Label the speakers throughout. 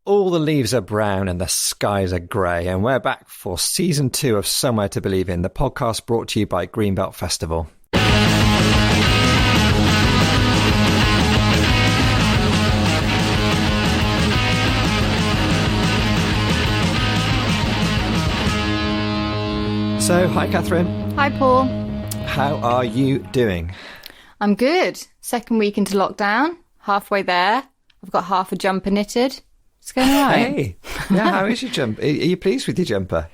Speaker 1: all the leaves are brown and the skies are grey, and we're back for Season 2 of Somewhere to Believe In, the podcast brought to you by Greenbelt Festival. So, hi Catherine.
Speaker 2: Hi Paul.
Speaker 1: How are you doing?
Speaker 2: I'm good. Second week into lockdown, halfway there. I've got half a jumper knitted. It's going all right.
Speaker 1: Hey, yeah, how is your jumper? Are you pleased with your jumper?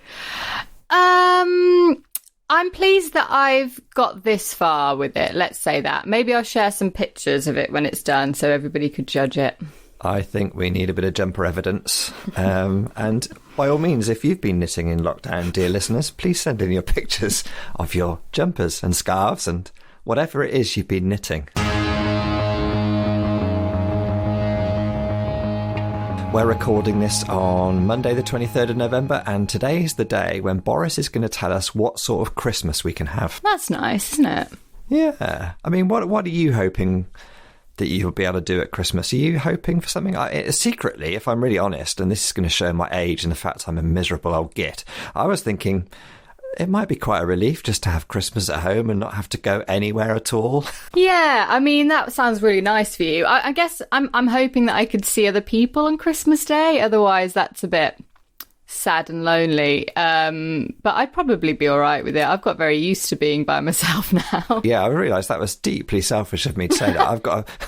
Speaker 2: I'm pleased that I've got this far with it. Let's say that. Maybe I'll share some pictures of it when it's done so everybody could judge it.
Speaker 1: I think we need a bit of jumper evidence. And by all means, if you've been knitting in lockdown, dear listeners, please send in your pictures of your jumpers and scarves and whatever it is you've been knitting. We're recording this on Monday the 23rd of November, and today's the day when Boris is going to tell us what sort of Christmas we can have.
Speaker 2: That's nice, isn't it?
Speaker 1: Yeah. I mean, what are you hoping that you'll be able to do at Christmas? Are you hoping for something? Secretly, if I'm really honest, and this is going to show my age and the fact I'm a miserable old git, I was thinking it might be quite a relief just to have Christmas at home and not have to go anywhere at all.
Speaker 2: Yeah, I mean, that sounds really nice for you. I guess I'm hoping that I could see other people on Christmas Day. Otherwise, that's a bit sad and lonely. But I'd probably be all right with it. I've got very used to being by myself now.
Speaker 1: Yeah, I realised that was deeply selfish of me to say that.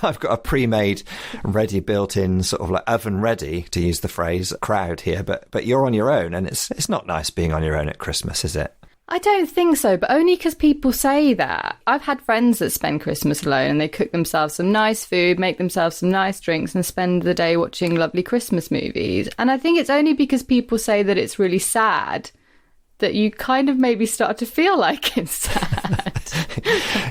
Speaker 1: I've got a pre-made, ready, built-in, sort of like oven ready, to use the phrase, crowd here. But you're on your own, and it's not nice being on your own at Christmas, is it?
Speaker 2: I don't think so, but only because people say that. I've had friends that spend Christmas alone and they cook themselves some nice food, make themselves some nice drinks and spend the day watching lovely Christmas movies. And I think it's only because people say that it's really sad that you kind of maybe start to feel like it's sad.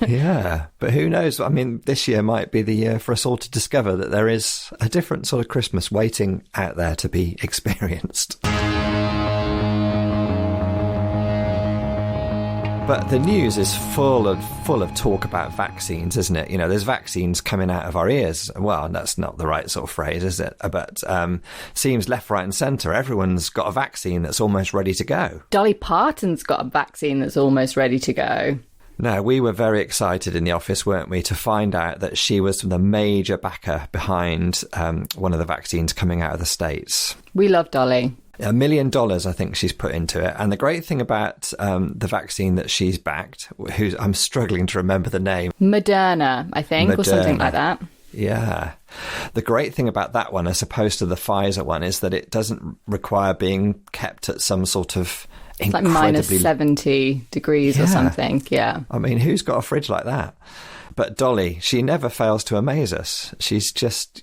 Speaker 1: Yeah, but who knows? I mean, this year might be the year for us all to discover that there is a different sort of Christmas waiting out there to be experienced. But the news is full of talk about vaccines, isn't it? You know, there's vaccines coming out of our ears. Well, that's not the right sort of phrase, is it? But seems left, right and centre, everyone's got a vaccine that's almost ready to go. Dolly
Speaker 2: Parton's got a vaccine that's almost ready to go.
Speaker 1: No, we were very excited in the office, weren't we, to find out that she was the major backer behind one of the vaccines coming out of the States.
Speaker 2: We love Dolly.
Speaker 1: $1 million, I think she's put into it. And the great thing about the vaccine that she's backed, I'm struggling to remember the name.
Speaker 2: Moderna, I think, or something like that.
Speaker 1: Yeah. The great thing about that one, as opposed to the Pfizer one, is that it doesn't require being kept at some sort of incredibly...
Speaker 2: like minus 70 degrees or something, yeah.
Speaker 1: I mean, who's got a fridge like that? But Dolly, she never fails to amaze us. She's just,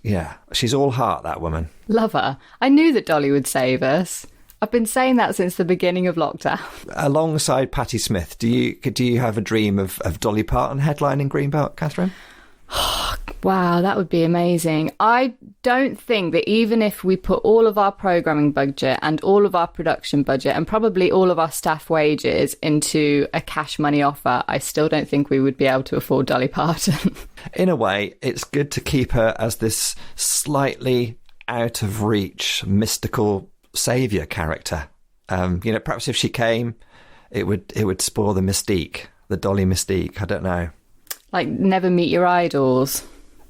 Speaker 1: she's all heart, that woman.
Speaker 2: Love her. I knew that Dolly would save us. I've been saying that since the beginning of lockdown.
Speaker 1: Alongside Patti Smith, do you have a dream of Dolly Parton headlining Greenbelt, Catherine?
Speaker 2: Wow, that would be amazing. I don't think that even if we put all of our programming budget and all of our production budget and probably all of our staff wages into a cash money offer, I still don't think we would be able to afford Dolly Parton.
Speaker 1: In a way, it's good to keep her as this slightly out of reach, mystical saviour character. Perhaps if she came, it would spoil the mystique, the Dolly mystique. I don't know.
Speaker 2: Like never meet your idols.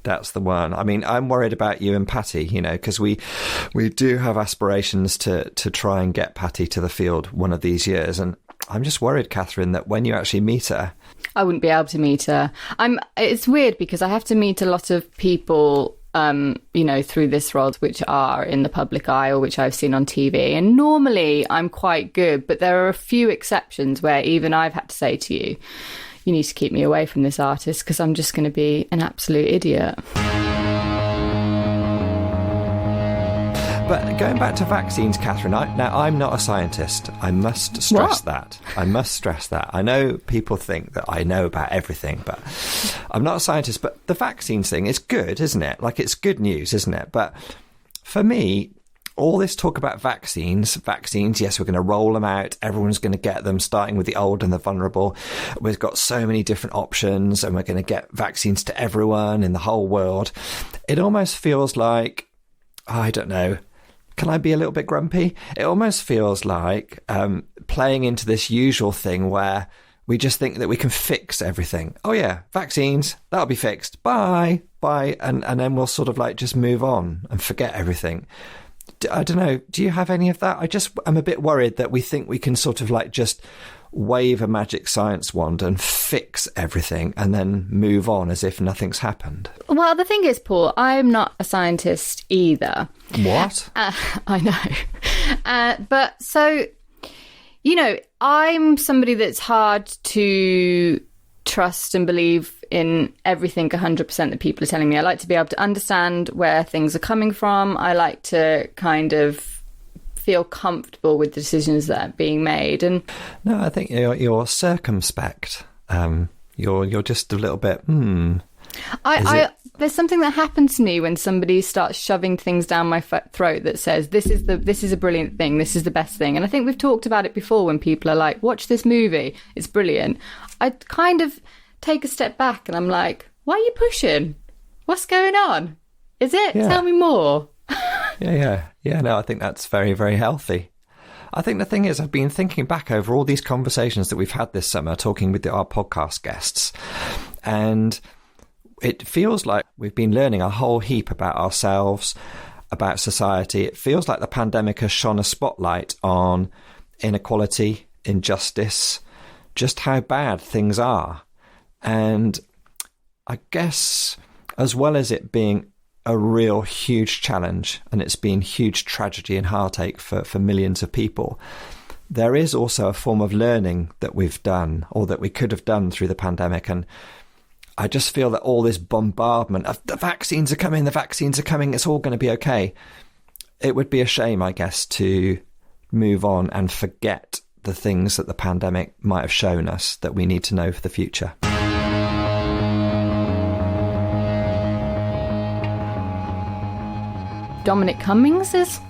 Speaker 1: That's the one. I mean, I'm worried about you and Patti, because we do have aspirations to try and get Patti to the field one of these years. And I'm just worried, Catherine, that when you actually meet her...
Speaker 2: I wouldn't be able to meet her. It's weird because I have to meet a lot of people, through this role, which are in the public eye or which I've seen on TV. And normally I'm quite good, but there are a few exceptions where even I've had to say to you, you need to keep me away from this artist because I'm just going to be an absolute idiot.
Speaker 1: But going back to vaccines, Catherine, I'm not a scientist. I must stress that. I must stress that. I know people think that I know about everything, but I'm not a scientist. But the vaccines thing is good, isn't it? Like, it's good news, isn't it? But for me, all this talk about vaccines, yes, we're going to roll them out. Everyone's going to get them, starting with the old and the vulnerable. We've got so many different options and we're going to get vaccines to everyone in the whole world. It almost feels like, I don't know, can I be a little bit grumpy? It almost feels like playing into this usual thing where we just think that we can fix everything. Oh yeah, vaccines, that'll be fixed. Bye. And then we'll sort of like just move on and forget everything. I don't know. Do you have any of that? I'm a bit worried that we think we can sort of like just wave a magic science wand and fix everything and then move on as if nothing's happened.
Speaker 2: Well, the thing is, Paul, I'm not a scientist either.
Speaker 1: What?
Speaker 2: I know. But so, I'm somebody that's hard to trust and believe in everything 100% that people are telling me. I like to be able to understand where things are coming from. I like to kind of feel comfortable with the decisions that are being made. And
Speaker 1: no, I think you're circumspect. You're just a little bit.
Speaker 2: There's something that happens to me when somebody starts shoving things down my throat that says this is a brilliant thing, this is the best thing. And I think we've talked about it before when people are like, watch this movie, it's brilliant. I kind of take a step back and I'm like, why are you pushing? What's going on? Is it? Yeah. Tell me more. Yeah, no, I think that's very, very healthy. I think the thing is, I've been thinking back over all these conversations that we've had this summer, talking with our podcast guests, and it feels like we've been learning a whole heap about ourselves, about society. It feels like the pandemic has shone a spotlight on inequality, injustice, just how bad things are. And I guess, as well as it being a real huge challenge, and it's been huge tragedy and heartache for millions of people, there is also a form of learning that we've done, or that we could have done through the pandemic. And I just feel that all this bombardment of the vaccines are coming, it's all going to be okay. It would be a shame, I guess, to move on and forget the things that the pandemic might have shown us that we need to know for the future. Dominic Cummings has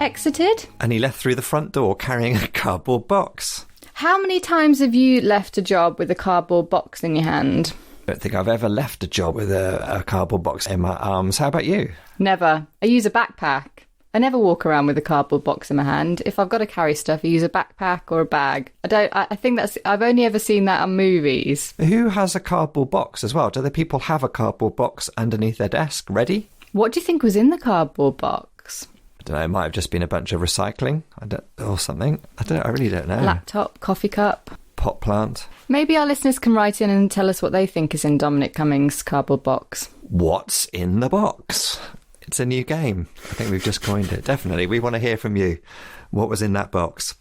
Speaker 2: exited.
Speaker 1: And he left through the front door carrying a cardboard box.
Speaker 2: How many times have you left a job with a cardboard box in your hand?
Speaker 1: I don't think I've ever left a job with a cardboard box in my arms. How about you?
Speaker 2: Never. I use a backpack. I never walk around with a cardboard box in my hand. If I've got to carry stuff, I use a backpack or a bag. I think I've only ever seen that on movies.
Speaker 1: Who has a cardboard box as well? Do the people have a cardboard box underneath their desk, ready?
Speaker 2: What do you think was in the cardboard box?
Speaker 1: I don't know. It might have just been a bunch of recycling or something. I really don't know.
Speaker 2: Laptop, coffee cup.
Speaker 1: Pot plant.
Speaker 2: Maybe our listeners can write in and tell us what they think is in Dominic Cummings' cardboard box.
Speaker 1: What's in the box? It's a new game. I think we've just coined it. Definitely. We want to hear from you. What was in that box?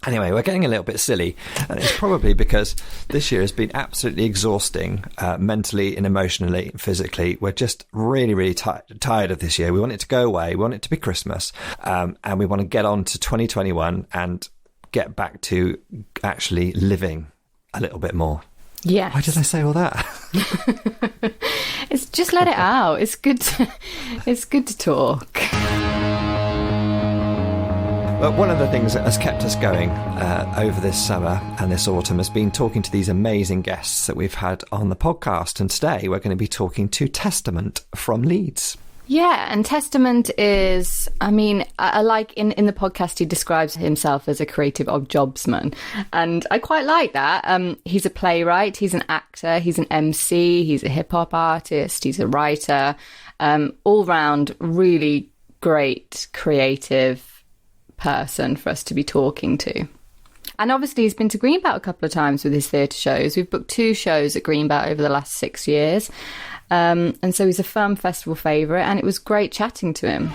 Speaker 1: Anyway, we're getting a little bit silly, and it's probably because this year has been absolutely exhausting, mentally and emotionally and physically. We're just really, really tired of this year. We want it to go away. We want it to be Christmas, and we want to get on to 2021 and get back to actually living a little bit more.
Speaker 2: Yes.
Speaker 1: Why did I say all that?
Speaker 2: It's just let it out. It's good to talk.
Speaker 1: But one of the things that has kept us going over this summer and this autumn has been talking to these amazing guests that we've had on the podcast. And today we're going to be talking to Testament from Leeds.
Speaker 2: Yeah, and Testament is, I like in the podcast, he describes himself as a creative jobsman. And I quite like that. He's a playwright, he's an actor, he's an MC, he's a hip hop artist, he's a writer, all round really great creative person for us to be talking to. And obviously he's been to Greenbelt a couple of times with his theatre shows. We've booked 2 shows at Greenbelt over the last 6 years. And so he's a firm festival favourite, and it was great chatting to him.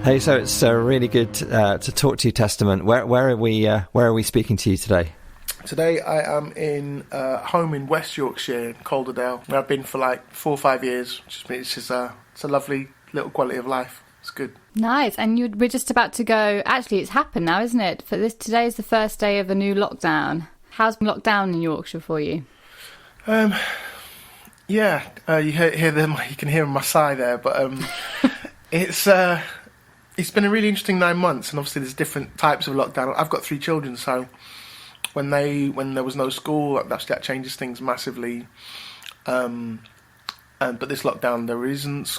Speaker 1: Hey, so it's really good to talk to you, Testament. Where are we speaking to you today?
Speaker 3: Today I am in home in West Yorkshire, in Calderdale, where I've been for like 4 or 5 years, which means it's a lovely little quality of life. It's good.
Speaker 2: Nice. And we're just about to go. Actually, it's happened now, isn't it? Today is the first day of a new lockdown. How's lockdown in Yorkshire for you?
Speaker 3: Yeah, you hear them. You can hear my sigh there, but it's been a really interesting 9 months, and obviously there's different types of lockdown. I've got 3 children, so when there was no school, that changes things massively. But this lockdown, there isn't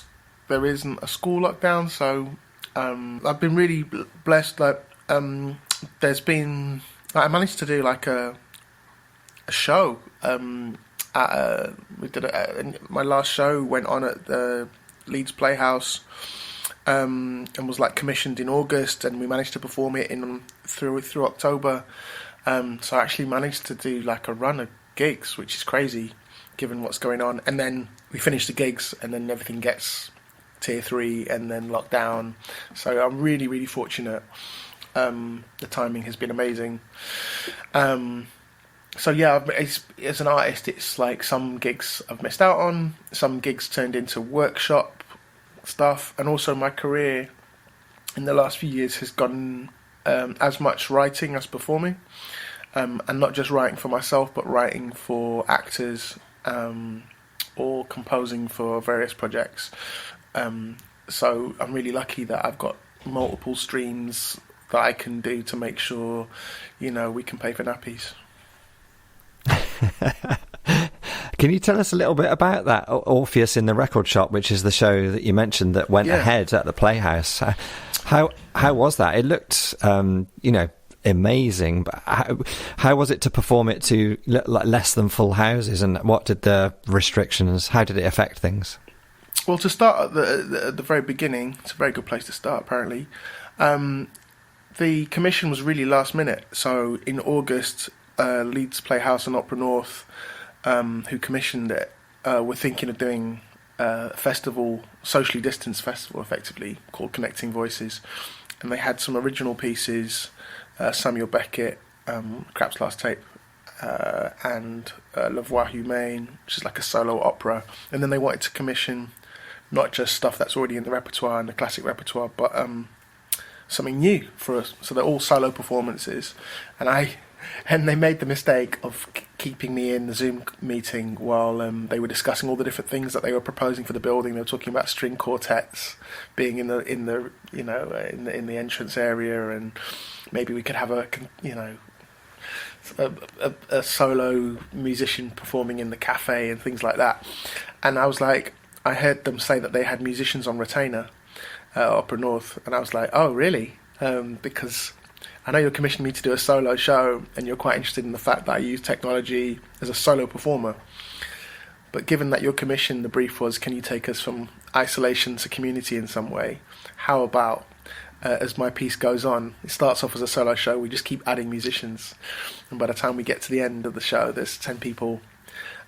Speaker 3: a school lockdown, so I've been really blessed. There's been, I managed to do like a show. My last show went on at the Leeds Playhouse, and was like commissioned in August, and we managed to perform it through October. So I actually managed to do like a run of gigs, which is crazy given what's going on. And then we finish the gigs, and then everything gets tier 3 and then lockdown. So I'm really, really fortunate. The timing has been amazing. So yeah, as an artist, it's like some gigs I've missed out on, some gigs turned into workshop stuff, and also my career in the last few years has gone as much writing as performing, and not just writing for myself, but writing for actors, or composing for various projects. So I'm really lucky that I've got multiple streams that I can do to make sure, we can pay for nappies.
Speaker 1: Can you tell us a little bit about that Orpheus in the Record Shop, which is the show that you mentioned that went ahead at the Playhouse? How was that? It looked, amazing, but how was it to perform it to less than full houses, and what did the restrictions, how did it affect things?
Speaker 3: Well, to start at the very beginning, it's a very good place to start, apparently. The commission was really last minute. So in August, Leeds Playhouse and Opera North, who commissioned it, were thinking of doing a festival, socially distanced festival, effectively, called Connecting Voices. And they had some original pieces, Samuel Beckett, Crap's Last Tape, and Le Voix Humaine, which is like a solo opera. And then they wanted to commission not just stuff that's already in the repertoire and the classic repertoire, but something new for us. So they're all solo performances. And they made the mistake of keeping me in the Zoom meeting while they were discussing all the different things that they were proposing for the building. They were talking about string quartets being in the entrance area, and maybe we could have a solo musician performing in the cafe and things like that. And I was like, I heard them say that they had musicians on retainer at Opera North, and I was like, oh really? Because I know you're commissioning me to do a solo show, and you're quite interested in the fact that I use technology as a solo performer. But given that your commission, the brief was, can you take us from isolation to community in some way? How about, as my piece goes on, it starts off as a solo show, we just keep adding musicians. And by the time we get to the end of the show, there's 10 people.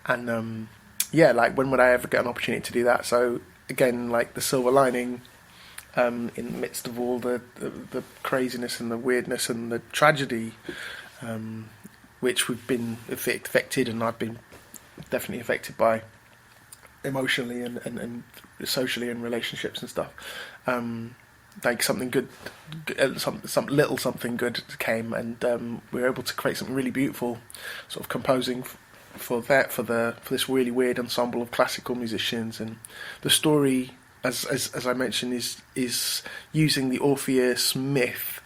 Speaker 3: And when would I ever get an opportunity to do that? So again, like the silver lining, in the midst of all the craziness and the weirdness and the tragedy, which we've been affected, and I've been definitely affected by emotionally and socially and relationships and stuff. Like something good, some little something good came, and we were able to create something really beautiful, sort of composing for this really weird ensemble of classical musicians. And the story, as I mentioned, is using the Orpheus myth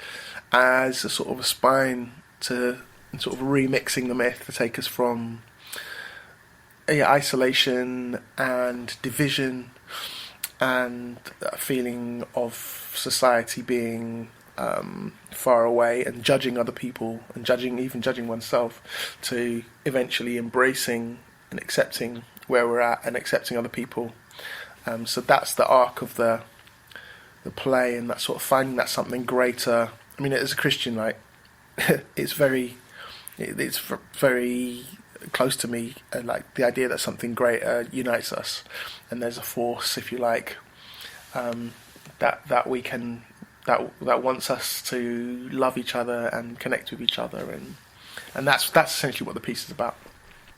Speaker 3: as a sort of a spine to, and sort of remixing the myth to take us from isolation and division and a feeling of society being far away and judging other people and judging oneself, to eventually embracing and accepting where we're at and accepting other people. So that's the arc of the play, and that sort of finding that something greater. I mean, as a Christian, like it's very close to me, like the idea that something greater unites us, and there's a force, if you like, that we can that wants us to love each other and connect with each other, and that's essentially what the piece is about.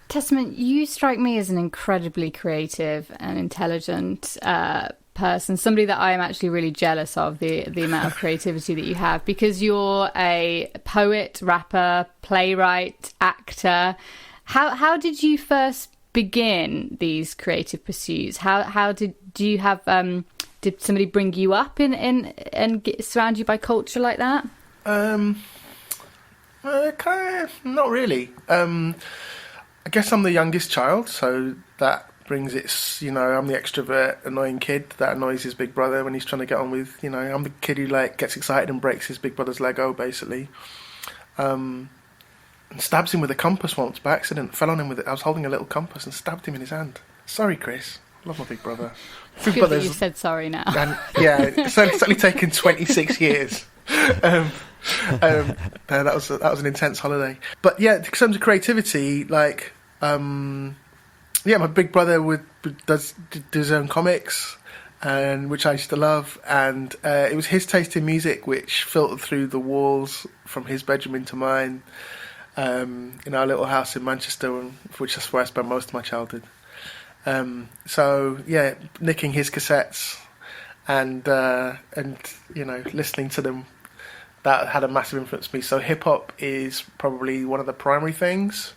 Speaker 2: Testament, you strike me as an incredibly creative and intelligent person, somebody that I am actually really jealous of, the amount of creativity that you have, because you're a poet, rapper, playwright, actor. How did you first begin these creative pursuits? Did somebody bring you up and surround you by culture like that?
Speaker 3: Not really. I guess I'm the youngest child, so that brings its, I'm the extrovert, annoying kid that annoys his big brother when he's trying to get on with, I'm the kid who gets excited and breaks his big brother's Lego, basically. And stabs him with a compass once by accident. Fell on him with it. I was holding a little compass and stabbed him in his hand. Sorry, Chris. Love my big brother.
Speaker 2: It's good that you've said sorry now.
Speaker 3: And, yeah, it's only taken 26 years. That was an intense holiday. But yeah, in terms of creativity, my big brother does his own comics, and which I used to love, and it was his taste in music which filtered through the walls from his bedroom into mine, in our little house in Manchester, which is where I spent most of my childhood. So yeah, nicking his cassettes and listening to them, that had a massive influence on me. So hip hop is probably one of the primary things.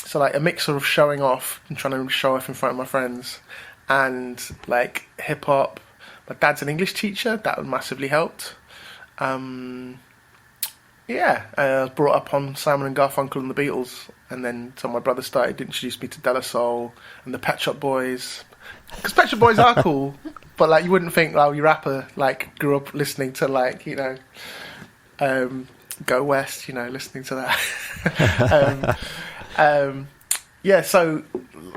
Speaker 3: So a mixture of showing off and trying to show off in front of my friends, and hip hop. My dad's an English teacher, that massively helped. I was brought up on Simon and Garfunkel and the Beatles, and then so my brother started to introduce me to De La Soul and the Pet Shop Boys, because Pet Shop Boys are cool, but you wouldn't think your rapper grew up listening to Go West, listening to that. So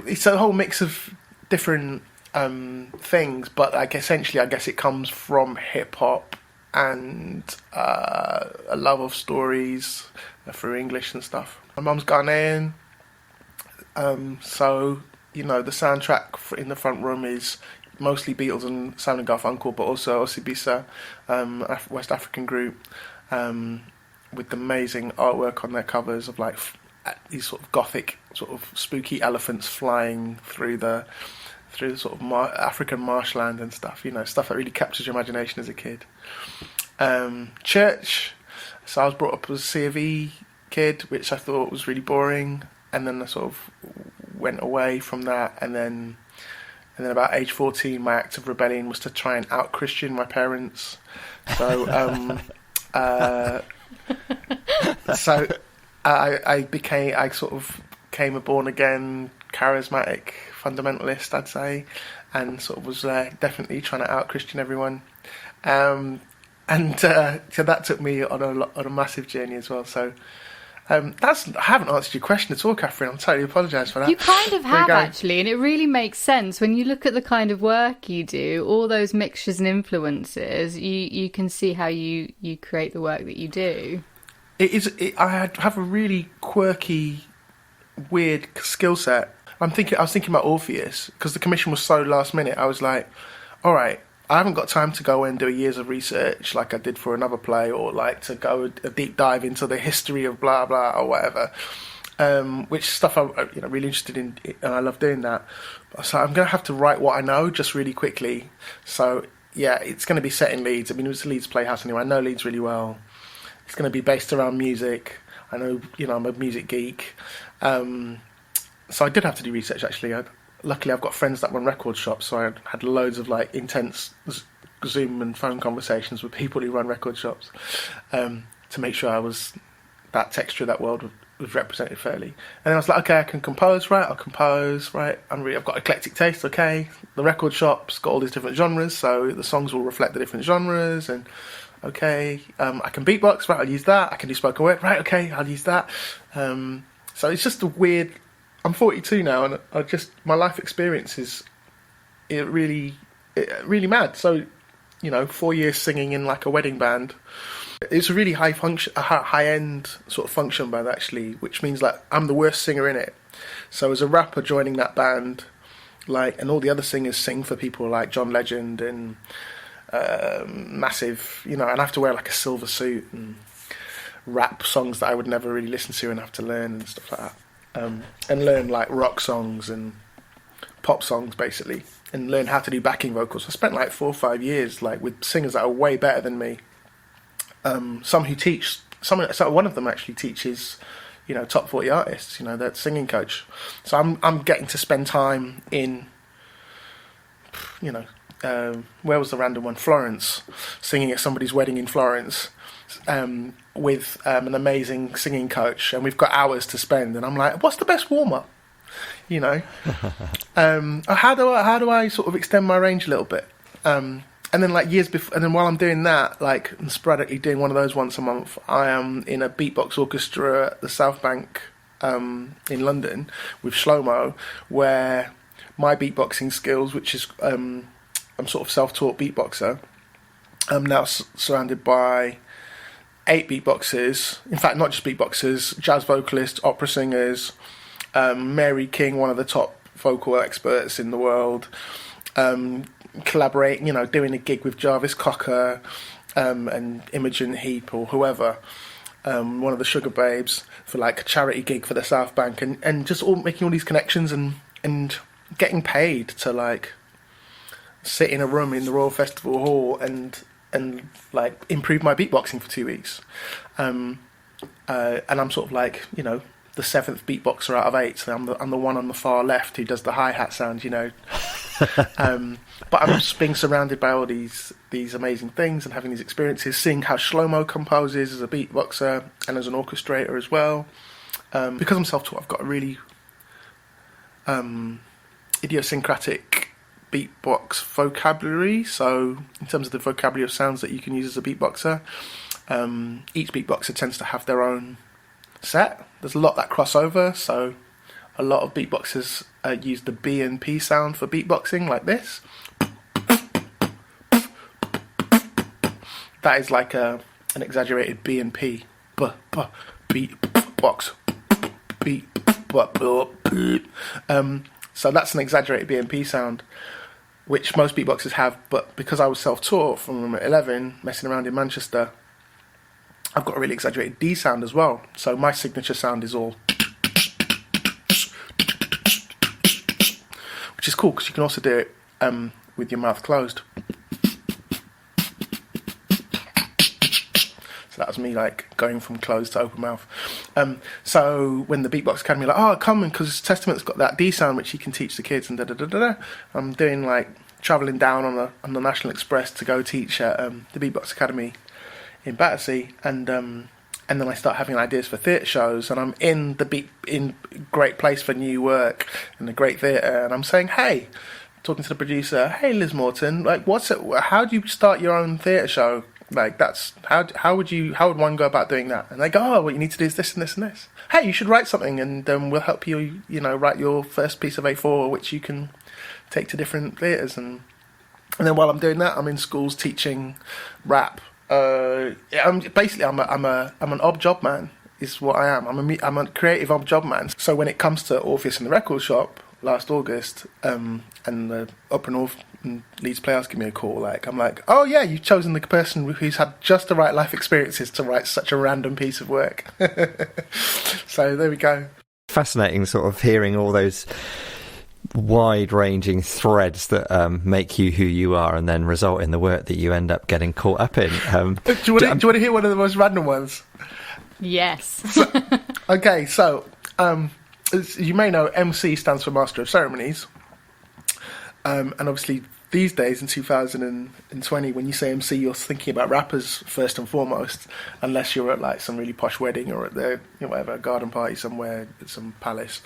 Speaker 3: it's a whole mix of different things, but essentially I guess it comes from hip hop and a love of stories through English and stuff. My mum's Ghanaian, so the soundtrack in the front room is mostly Beatles and Simon and Garfunkel, but also Osibisa, West African group, with amazing artwork on their covers of these sort of gothic, sort of spooky elephants flying through the sort of African marshland and stuff. Stuff that really captures your imagination as a kid. Church. So I was brought up as a C of E kid, which I thought was really boring, and then I sort of went away from that, and then about age 14, my act of rebellion was to try and out-Christian my parents. So, I sort of became a born-again, charismatic fundamentalist, I'd say, and sort of was definitely trying to out-Christian everyone. So that took me on a massive journey as well. So I haven't answered your question at all, Catherine. I'm totally apologise for that.
Speaker 2: You kind of have, actually, and it really makes sense when you look at the kind of work you do, all those mixtures and influences. You can see how you create the work that you do.
Speaker 3: I have a really quirky, weird skill set. I was thinking about Orpheus, because the commission was so last minute. I was like, all right, I haven't got time to go and do years of research like I did for another play, or to go a deep dive into the history of blah blah or whatever. Which stuff I'm really interested in, and I love doing that. So I'm going to have to write what I know just really quickly. So yeah, it's going to be set in Leeds. I mean, it was Leeds Playhouse anyway. I know Leeds really well. It's going to be based around music. I know, I'm a music geek. So I did have to do research, actually. Luckily, I've got friends that run record shops, so I had loads of intense Zoom and phone conversations with people who run record shops, to make sure I was that texture of that world was represented fairly. And then I was like, okay, I can compose, right? I'll compose, right? I've got eclectic taste, okay? The record shop's got all these different genres, so the songs will reflect the different genres, and okay, I can beatbox, right? I'll use that. I can do spoken word, right? Okay, I'll use that. So it's just a weird. I'm 42 now, and my life experience is really mad. So, 4 years singing in a wedding band. It's a really high end sort of function band, actually, which means I'm the worst singer in it. So as a rapper joining that band, and all the other singers sing for people like John Legend and massive, and I have to wear a silver suit and rap songs that I would never really listen to and have to learn and stuff like that. And learn rock songs and pop songs, basically, and learn how to do backing vocals. I spent 4 or 5 years with singers that are way better than me. Some who teach, so one of them actually teaches, top 40 artists. They're singing coach. So I'm getting to spend time in, where was the random one? Florence, singing at somebody's wedding in Florence. with an amazing singing coach, and we've got hours to spend, and I'm like, what's the best warm-up? You know, how do I sort of extend my range a little bit? And then like years before, and then while I'm doing that, like and sporadically doing one of those once a month, I am in a beatbox orchestra at the South Bank in London with Shlomo, where my beatboxing skills, which is I'm sort of self-taught beatboxer. I'm now surrounded by 8 beatboxers. In fact, not just beatboxers, jazz vocalists, opera singers. Mary King, one of the top vocal experts in the world, collaborating, doing a gig with Jarvis Cocker and Imogen Heap or whoever, one of the Sugar Babes, for like a charity gig for the South Bank, and just all making all these connections and getting paid to like sit in a room in the Royal Festival Hall and like improve my beatboxing for 2 weeks, and I'm sort of like the 7th beatboxer out of 8, so I'm the one on the far left who does the hi-hat sound, but I'm just being surrounded by all these amazing things and having these experiences, seeing how Shlomo composes as a beatboxer and as an orchestrator as well. Because I'm self-taught, I've got a really idiosyncratic beatbox vocabulary, so in terms of the vocabulary of sounds that you can use as a beatboxer, each beatboxer tends to have their own set. There's a lot that cross over, so a lot of beatboxers use the B and P sound for beatboxing, like this. That is like an exaggerated B and P. Beatbox. So that's an exaggerated B and P sound, which most beatboxers have, but because I was self-taught from 11, messing around in Manchester, I've got a really exaggerated D sound as well. So my signature sound is all, which is cool because you can also do it with your mouth closed. So that was me like going from closed to open mouth. So when the Beatbox Academy were like, come in, because Testament's got that D sound which you can teach the kids and I'm doing like travelling down on the National Express to go teach at the Beatbox Academy in Battersea, and then I start having ideas for theatre shows, and I'm in great place for new work and a great theatre, and I'm saying, hey, talking to the producer, hey Liz Morton, like how do you start your own theatre show? Like that's how would one go about doing that? And they go, oh, what you need to do is this and this and this. Hey, you should write something, and we'll help you, write your first piece of A4, which you can take to different theatres, and then while I'm doing that, I'm in schools teaching rap. I'm an odd job man, is what I am. I'm a creative odd job man. So when it comes to Orpheus and the Record Shop last August, and the Upper North and Leeds Playhouse give me a call, I'm like, oh yeah, you've chosen the person who's had just the right life experiences to write such a random piece of work. So there we go.
Speaker 1: Fascinating, sort of hearing all those wide-ranging threads that make you who you are and then result in the work that you end up getting caught up in.
Speaker 3: Do you want to hear one of the most random ones?
Speaker 2: Yes.
Speaker 3: Okay, so as you may know, MC stands for Master of Ceremonies, and obviously these days in 2020, when you say MC, you're thinking about rappers first and foremost, unless you're at like some really posh wedding or at the whatever garden party somewhere at some palace.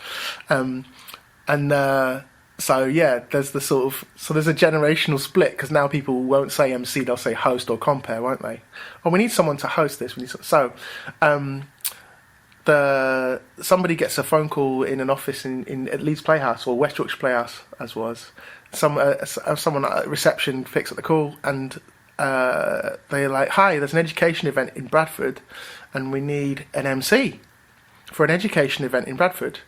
Speaker 3: So yeah, there's there's a generational split, because now people won't say MC, they'll say host or compere, won't they? Oh, we need someone to host this. Somebody gets a phone call in an office at Leeds Playhouse or West Yorkshire Playhouse, as was. Someone at reception picks up the call, and they're like, "Hi, there's an education event in Bradford, and we need an MC for an education event in Bradford."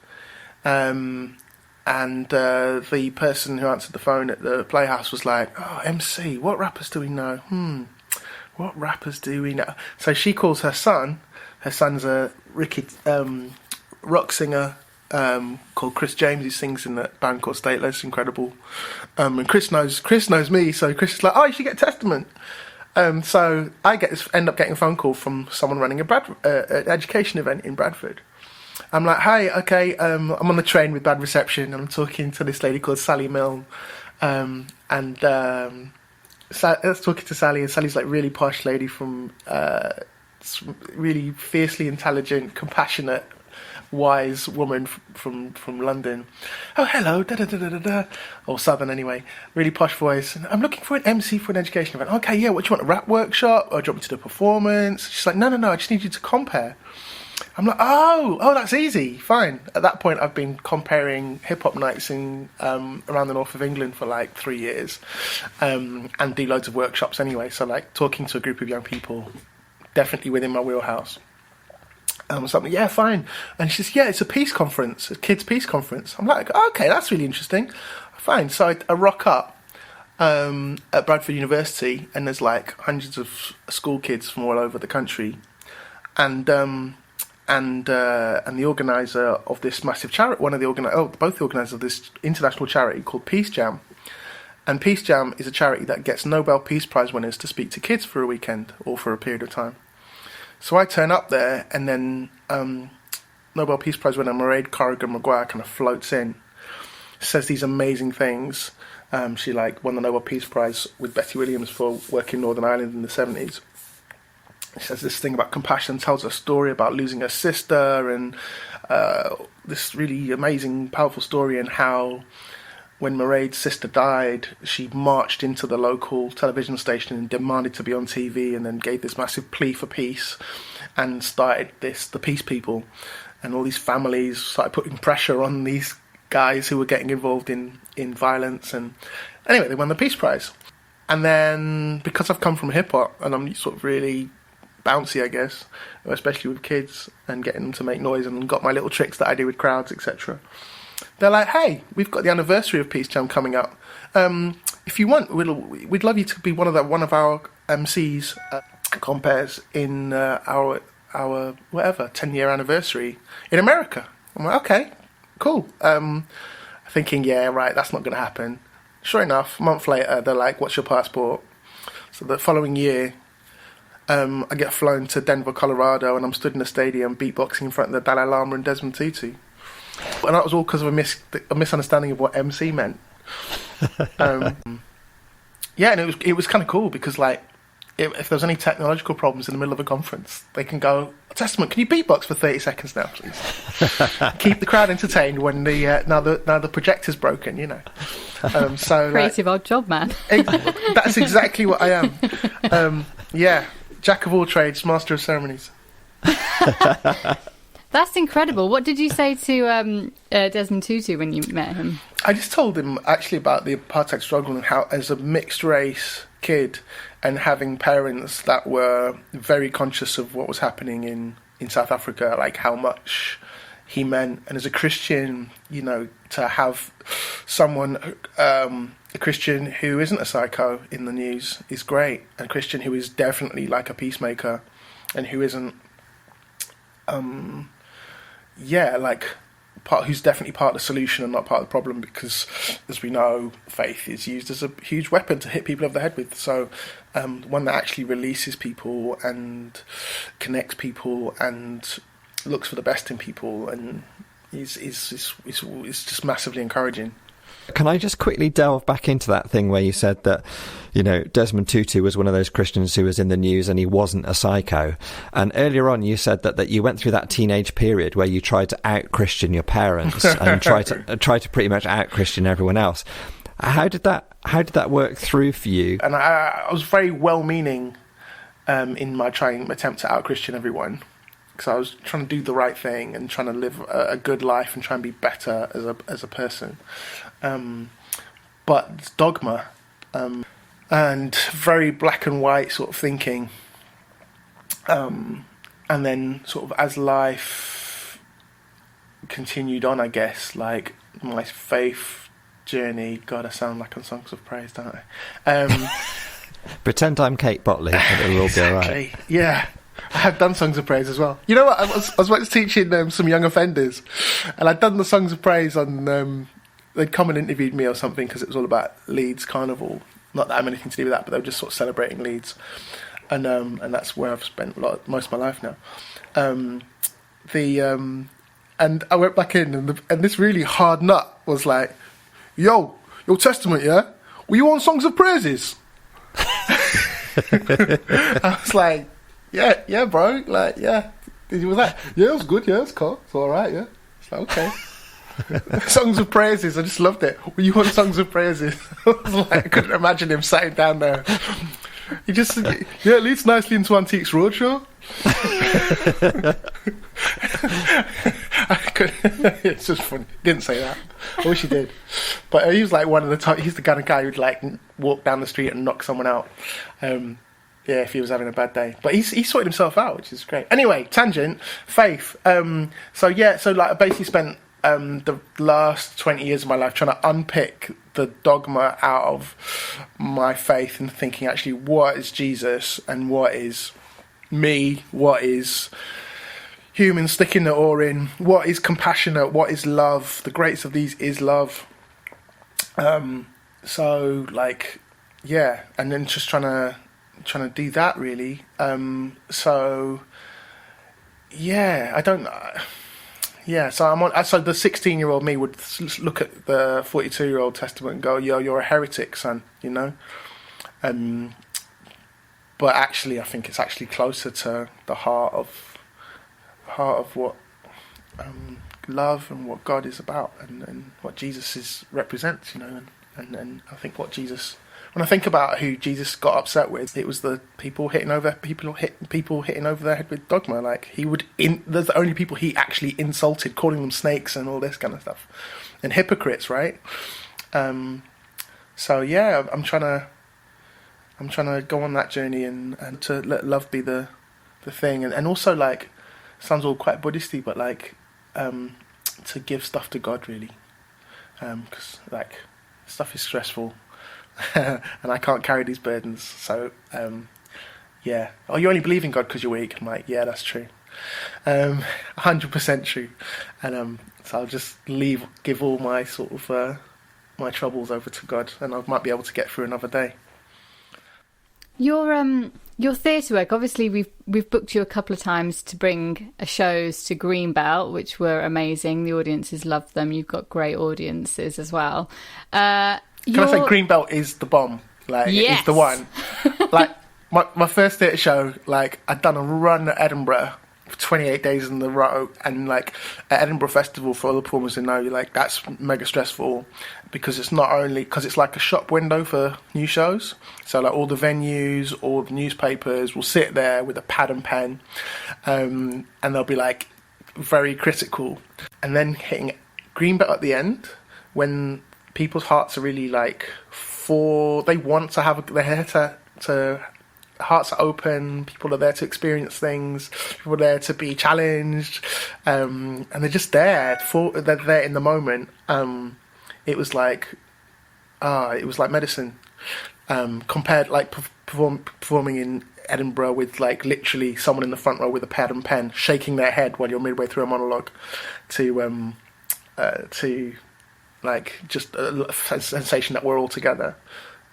Speaker 3: And the person who answered the phone at the Playhouse was like, "Oh, MC, what rappers do we know? What rappers do we know?" So she calls her son. Her son's a rock singer called Chris James, who sings in a band called Stateless, incredible. And Chris knows me, so Chris is like, "Oh, you should get Testament." So I end up getting a phone call from someone running an education event in Bradford. I'm like, "Hi, okay, I'm on the train with bad reception, and I'm talking to this lady called Sally Milne, I was talking to Sally, and Sally's like really posh lady from really fiercely intelligent, compassionate, wise woman from London. Oh, hello, da da da da da da, or Southern anyway. Really posh voice. I'm looking for an MC for an education event. Okay, yeah. What do you want? A rap workshop, or do you want me to do a performance? She's like, no. I just need you to compare. I'm like, oh, that's easy, fine. At that point, I've been comparing hip hop nights in around the north of England for like 3 years, and do loads of workshops anyway. So like talking to a group of young people, definitely within my wheelhouse. Something, yeah, fine. And she says, yeah, it's a peace conference, a kids' peace conference. I'm like, okay, that's really interesting. Fine. So I rock up at Bradford University, and there's like hundreds of school kids from all over the country, and the organizer of this massive charity, both the organizers of this international charity called Peace Jam. And Peace Jam is a charity that gets Nobel Peace Prize winners to speak to kids for a weekend or for a period of time. So I turn up there, and then Nobel Peace Prize winner Mairead Corrigan-Maguire kind of floats in, says these amazing things. She like won the Nobel Peace Prize with Betty Williams for work in Northern Ireland in the 70s. She says this thing about compassion, tells a story about losing her sister, and this really amazing, powerful story, and how when Mairead's sister died, she marched into the local television station and demanded to be on TV, and then gave this massive plea for peace, and started the Peace People, and all these families started putting pressure on these guys who were getting involved in violence, and anyway, they won the Peace Prize. And then, because I've come from hip-hop, and I'm sort of really bouncy, I guess, especially with kids, and getting them to make noise, and got my little tricks that I do with crowds, etc., they're like, hey, we've got the anniversary of Peace Jam coming up. If you want, we'd love you to be one of our MCs compares in our 10-year anniversary in America. I'm like, okay, cool. Thinking, yeah, right, that's not going to happen. Sure enough, a month later, they're like, what's your passport? So the following year, I get flown to Denver, Colorado, and I'm stood in the stadium beatboxing in front of the Dalai Lama and Desmond Tutu. And that was all because of a misunderstanding of what MC meant. Yeah, and it was kind of cool because, like, if there's any technological problems in the middle of a conference, they can go, Testament, can you beatbox for 30 seconds now, please? Keep the crowd entertained when now the projector's broken, you know. So
Speaker 2: creative odd job, man.
Speaker 3: That's exactly what I am. Yeah, jack of all trades, master of ceremonies.
Speaker 2: That's incredible. What did you say to Desmond Tutu when you met him?
Speaker 3: I just told him actually about the apartheid struggle, and how, as a mixed race kid, and having parents that were very conscious of what was happening in South Africa, like how much he meant. And as a Christian, you know, to have someone, a Christian who isn't a psycho in the news is great. A Christian who is definitely like a peacemaker, and who isn't, who's definitely part of the solution and not part of the problem, because, as we know, faith is used as a huge weapon to hit people over the head with. So one that actually releases people and connects people and looks for the best in people, and is just massively encouraging.
Speaker 1: Can I just quickly delve back into that thing where you said that, you know, Desmond Tutu was one of those Christians who was in the news and he wasn't a psycho. And earlier on you said that you went through that teenage period where you tried to out-Christian your parents and try to pretty much out-Christian everyone else. How did that work through for you?
Speaker 3: And I was very well-meaning in my attempt to out-Christian everyone, because I was trying to do the right thing and trying to live a good life and try and be better as a person. But it's dogma and very black and white sort of thinking. And then sort of as life continued on, I guess, like my faith journey. God, I sound like on Songs of Praise, don't I?
Speaker 1: Pretend I'm Kate Botley and it'll all be all right.
Speaker 3: Yeah. I have done Songs of Praise as well. You know what? I was once teaching some young offenders, and I'd done the Songs of Praise on... they'd come and interviewed me or something because it was all about Leeds Carnival. Not that I have anything to do with that, but they were just sort of celebrating Leeds. And that's where I've spent most of my life now. And I went back in, and this really hard nut was like, Yo, your Testament, yeah? Were you on Songs of Praises? I was like, yeah, bro. Like, yeah. He was like, yeah, it was good. Yeah, it's cool. It's all right. Yeah. It's like, okay. Songs of praises. I just loved it. Well, you want songs of praises? I was like, I couldn't imagine him sitting down there. He just, yeah, it leads nicely into Antiques Roadshow. It's just funny. He didn't say that. I wish he did. But he was like one of the he's the kind of guy who'd like walk down the street and knock someone out. Yeah, if he was having a bad day. But he sorted himself out, which is great. Anyway, tangent, faith. So like I basically spent the last 20 years of my life trying to unpick the dogma out of my faith and thinking actually what is Jesus and what is me, what is human sticking the oar in, what is compassionate, what is love. The greatest of these is love. So like, yeah, and then just trying to do that really. So yeah, I don't. Yeah, so I'm on. So the 16-year-old me would look at the 42-year-old Testament and go, "Yo, you're a heretic, son," you know. But actually, I think it's actually closer to the heart of what love and what God is about, and what Jesus represents, you know. And I think what Jesus. When I think about who Jesus got upset with, it was the people hitting over their head with dogma. Like there's the only people he actually insulted, calling them snakes and all this kind of stuff, and hypocrites, right? So yeah, I'm trying to go on that journey and to let love be the thing, and also like sounds all quite Buddhisty, but like to give stuff to God really, because like stuff is stressful. And I can't carry these burdens, so yeah. Oh, you only believe in God because you're weak. I'm like, yeah, that's true, 100% true. And so I'll just give all my sort of my troubles over to God, and I might be able to get through another day.
Speaker 2: Your theatre work, obviously we've booked you a couple of times to bring shows to Greenbelt, which were amazing. The audiences loved them. You've got great audiences as well.
Speaker 3: Can I say Greenbelt is the bomb? Like,
Speaker 2: yes.
Speaker 3: It's the one. Like, my first theatre show, like, I'd done a run at Edinburgh for 28 days in a row, and, like, at Edinburgh Festival, for all the performers who know, like, that's mega stressful, because it's not only, because it's like a shop window for new shows, so, like, all the venues, all the newspapers will sit there with a pad and pen, and they'll be, like, very critical, and then hitting Greenbelt at the end, when people's hearts are really like they want to have they're here to hearts are open, people are there to experience things, people are there to be challenged, and they're just there they're there in the moment. It was like medicine, compared like performing in Edinburgh with like literally someone in the front row with a pad and pen shaking their head while you're midway through a monologue, to like just a sensation that we're all together,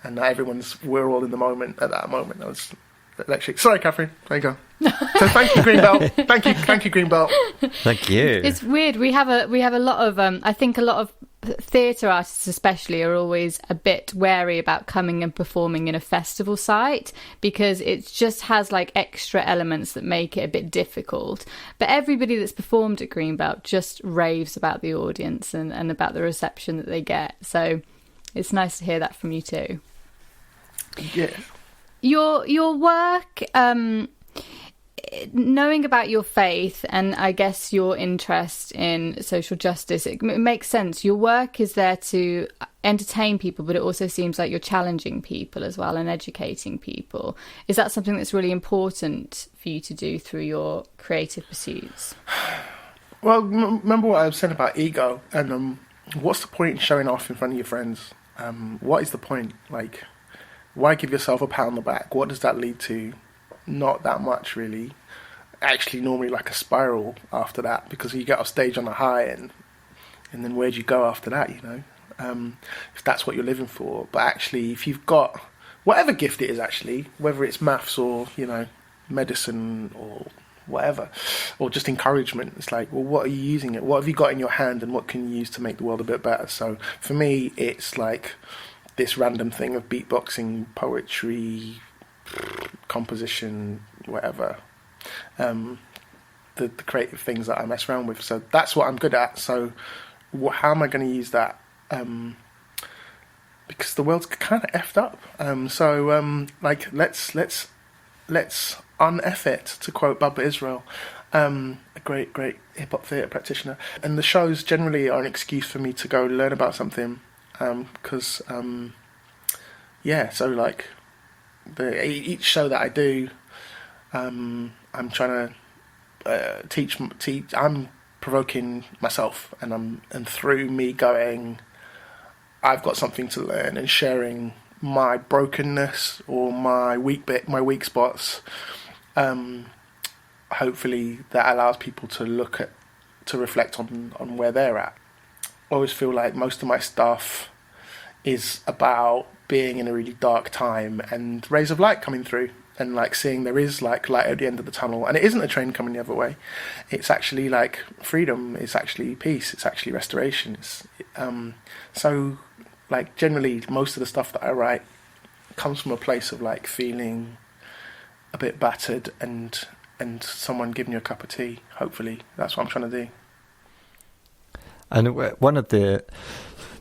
Speaker 3: and that we're all in the moment at that moment. That was electric. Sorry, Katherine. There you go. So thank you, Greenbelt. Thank you, Greenbelt.
Speaker 1: Thank you.
Speaker 2: It's weird. We have a lot of I think a lot of theatre artists especially are always a bit wary about coming and performing in a festival site, because it just has like extra elements that make it a bit difficult. But everybody that's performed at Greenbelt just raves about the audience and about the reception that they get. So it's nice to hear that from you too.
Speaker 3: Yeah.
Speaker 2: Your work, knowing about your faith and I guess your interest in social justice, it makes sense. Your work is there to entertain people, but it also seems like you're challenging people as well and educating people. Is that something that's really important for you to do through your creative pursuits?
Speaker 3: Well, remember what I was saying about ego, and what's the point in showing off in front of your friends? What is the point? Like, why give yourself a pat on the back? What does that lead to? Not that much, really. Actually, normally like a spiral after that, because you get off stage on a high, and then where do you go after that, you know? If that's what you're living for. But actually, if you've got whatever gift it is, actually, whether it's maths or, you know, medicine or whatever, or just encouragement, it's like, well, what are you using it? What have you got in your hand, and what can you use to make the world a bit better? So for me, it's like this random thing of beatboxing, poetry, composition, whatever. the creative things that I mess around with. So that's what I'm good at. So how am I going to use that? Because the world's kind of effed up. Like let's un-eff it, to quote Bubba Israel, a great hip hop theatre practitioner. And the shows generally are an excuse for me to go learn about something. Because so like each show that I do, I'm trying to teach. I'm provoking myself, and through me going, I've got something to learn, and sharing my brokenness or my weak spots. Hopefully, that allows people to reflect on where they're at. I always feel like most of my stuff is about being in a really dark time and rays of light coming through, and like seeing there is like light at the end of the tunnel, and it isn't a train coming the other way. It's actually like freedom. It's actually peace. It's actually restoration. So like generally most of the stuff that I write comes from a place of like feeling a bit battered and someone giving you a cup of tea. Hopefully that's what I'm trying to do.
Speaker 1: And one of the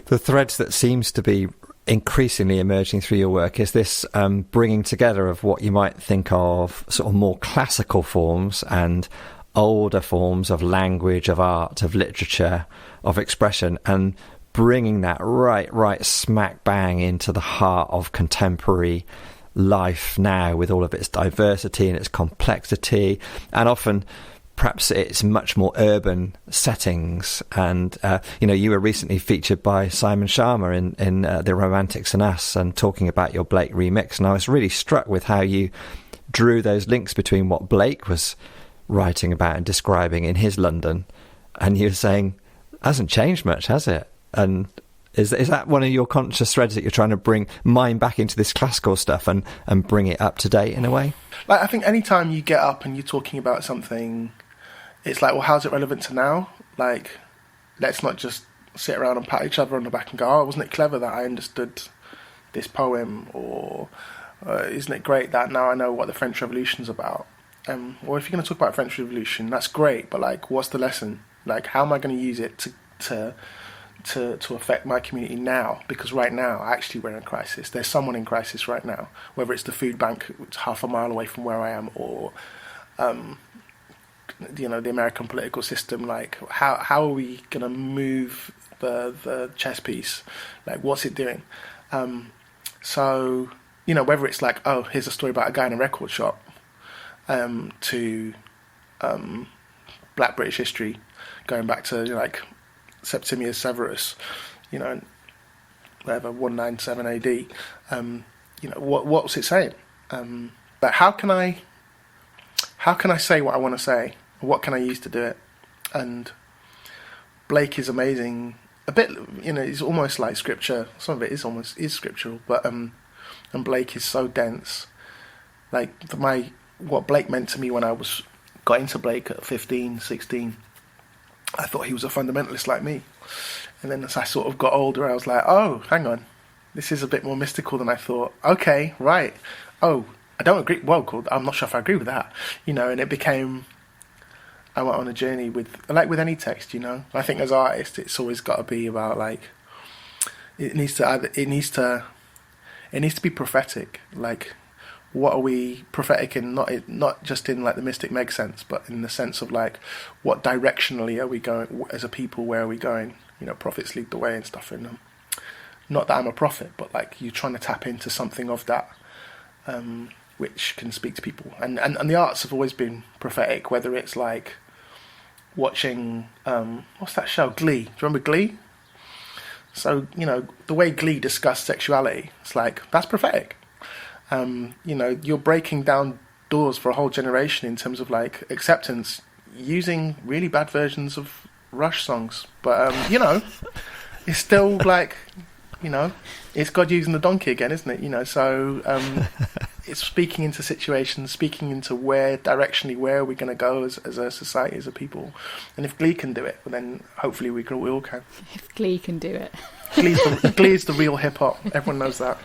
Speaker 1: threads that seems to be increasingly emerging through your work is this bringing together of what you might think of sort of more classical forms and older forms of language, of art, of literature, of expression, and bringing that right smack bang into the heart of contemporary life now, with all of its diversity and its complexity, and often perhaps it's much more urban settings. And you were recently featured by Simon Sharma in The Romantics and Us, and talking about your Blake remix, and I was really struck with how you drew those links between what Blake was writing about and describing in his London, and you were saying hasn't changed much, has it? And is that one of your conscious threads, that you're trying to bring mine back into this classical stuff and bring it up to date in a way?
Speaker 3: Like, I think anytime you get up and you're talking about something, it's like, well, how's it relevant to now? Like, let's not just sit around and pat each other on the back and go, oh, wasn't it clever that I understood this poem? Or isn't it great that now I know what the French Revolution's about? Or if you're going to talk about French Revolution, that's great, but like, what's the lesson? Like, how am I going to use it to affect my community now? Because right now, actually, we're in a crisis. There's someone in crisis right now, whether it's the food bank half a mile away from where I am, or the American political system. Like, how are we going to move the chess piece? Like, what's it doing? So whether it's like, oh, here's a story about a guy in a record shop, to Black British history, going back to like Septimius Severus, whatever, 197 AD. What's it saying? But how can I say what I want to say? What can I use to do it? And Blake is amazing. A bit, it's almost like scripture. Some of it is scriptural, but and Blake is so dense. Like what Blake meant to me when I got into Blake at 15, 16. I thought he was a fundamentalist like me. And then as I sort of got older, I was like, oh, hang on. This is a bit more mystical than I thought. Okay, right. Oh, I don't agree. Well, cool. I'm not sure if I agree with that. And it became, I went on a journey with any text, I think as artists, it's always got to be about like, it needs to be prophetic. Like, what are we prophetic in? Not just in like the mystic Meg sense, but in the sense of like, what directionally are we going as a people? Where are we going? Prophets lead the way and stuff. And not that I'm a prophet, but like you're trying to tap into something of that, which can speak to people. And the arts have always been prophetic. Whether it's like watching what's that show, Glee? Do you remember Glee? So the way Glee discussed sexuality, it's like that's prophetic. You're breaking down doors for a whole generation in terms of like acceptance, using really bad versions of Rush songs. But it's still like, it's God using the donkey again, isn't it? So it's speaking into situations, speaking into where are we going to go as a society, as a people. And if Glee can do it, well, then hopefully we all can.
Speaker 2: If Glee can do it.
Speaker 3: Glee's the real hip hop. Everyone knows that.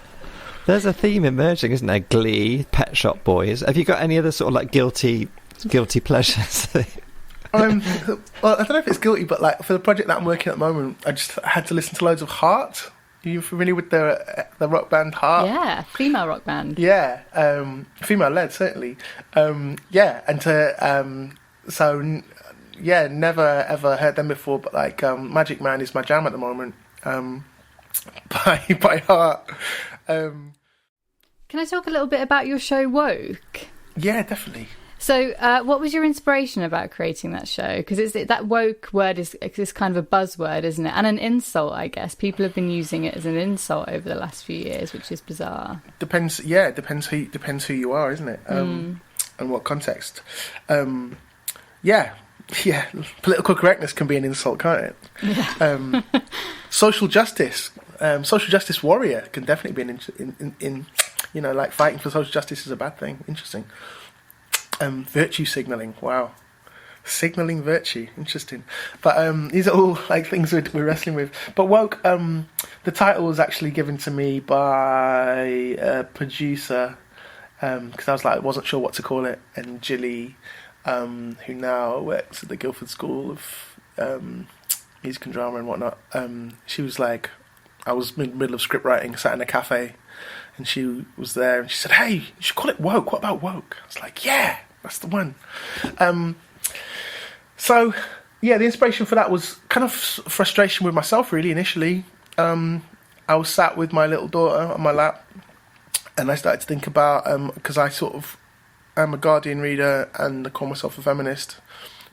Speaker 1: There's a theme emerging, isn't there? Glee, Pet Shop Boys. Have you got any other sort of like guilty Guilty pleasures.
Speaker 3: Well, I don't know if it's guilty, but like for the project that I'm working at the moment, I just had to listen to loads of Heart. Are you familiar with the rock band Heart?
Speaker 2: Yeah, female rock band.
Speaker 3: Yeah, female led certainly. Yeah, and never ever heard them before. But like Magic Man is my jam at the moment. By Heart.
Speaker 2: Can I talk a little bit about your show Woke?
Speaker 3: Yeah, definitely.
Speaker 2: So, what was your inspiration about creating that show? Because that woke word is kind of a buzzword, isn't it? And an insult, I guess. People have been using it as an insult over the last few years, which is bizarre.
Speaker 3: Depends who you are, isn't it? And what context. Yeah. Political correctness can be an insult, can't it?
Speaker 2: Yeah.
Speaker 3: Social justice warrior can definitely be in like fighting for social justice is a bad thing. Interesting. Virtue signalling, wow. Signaling virtue, interesting. But these are all like things we're wrestling with. But Woke, the title was actually given to me by a producer because I wasn't sure what to call it. And Gilly, who now works at the Guildford School of Music and Drama and whatnot, she was like, I was in the middle of script writing, sat in a cafe, and she was there, and she said, "Hey, you should call it Woke. What about Woke?" I was like, "Yeah, that's the one." So, yeah, the inspiration for that was kind of frustration with myself, really, initially. I was sat with my little daughter on my lap, and I started to think about, because I sort of am a Guardian reader, and I call myself a feminist,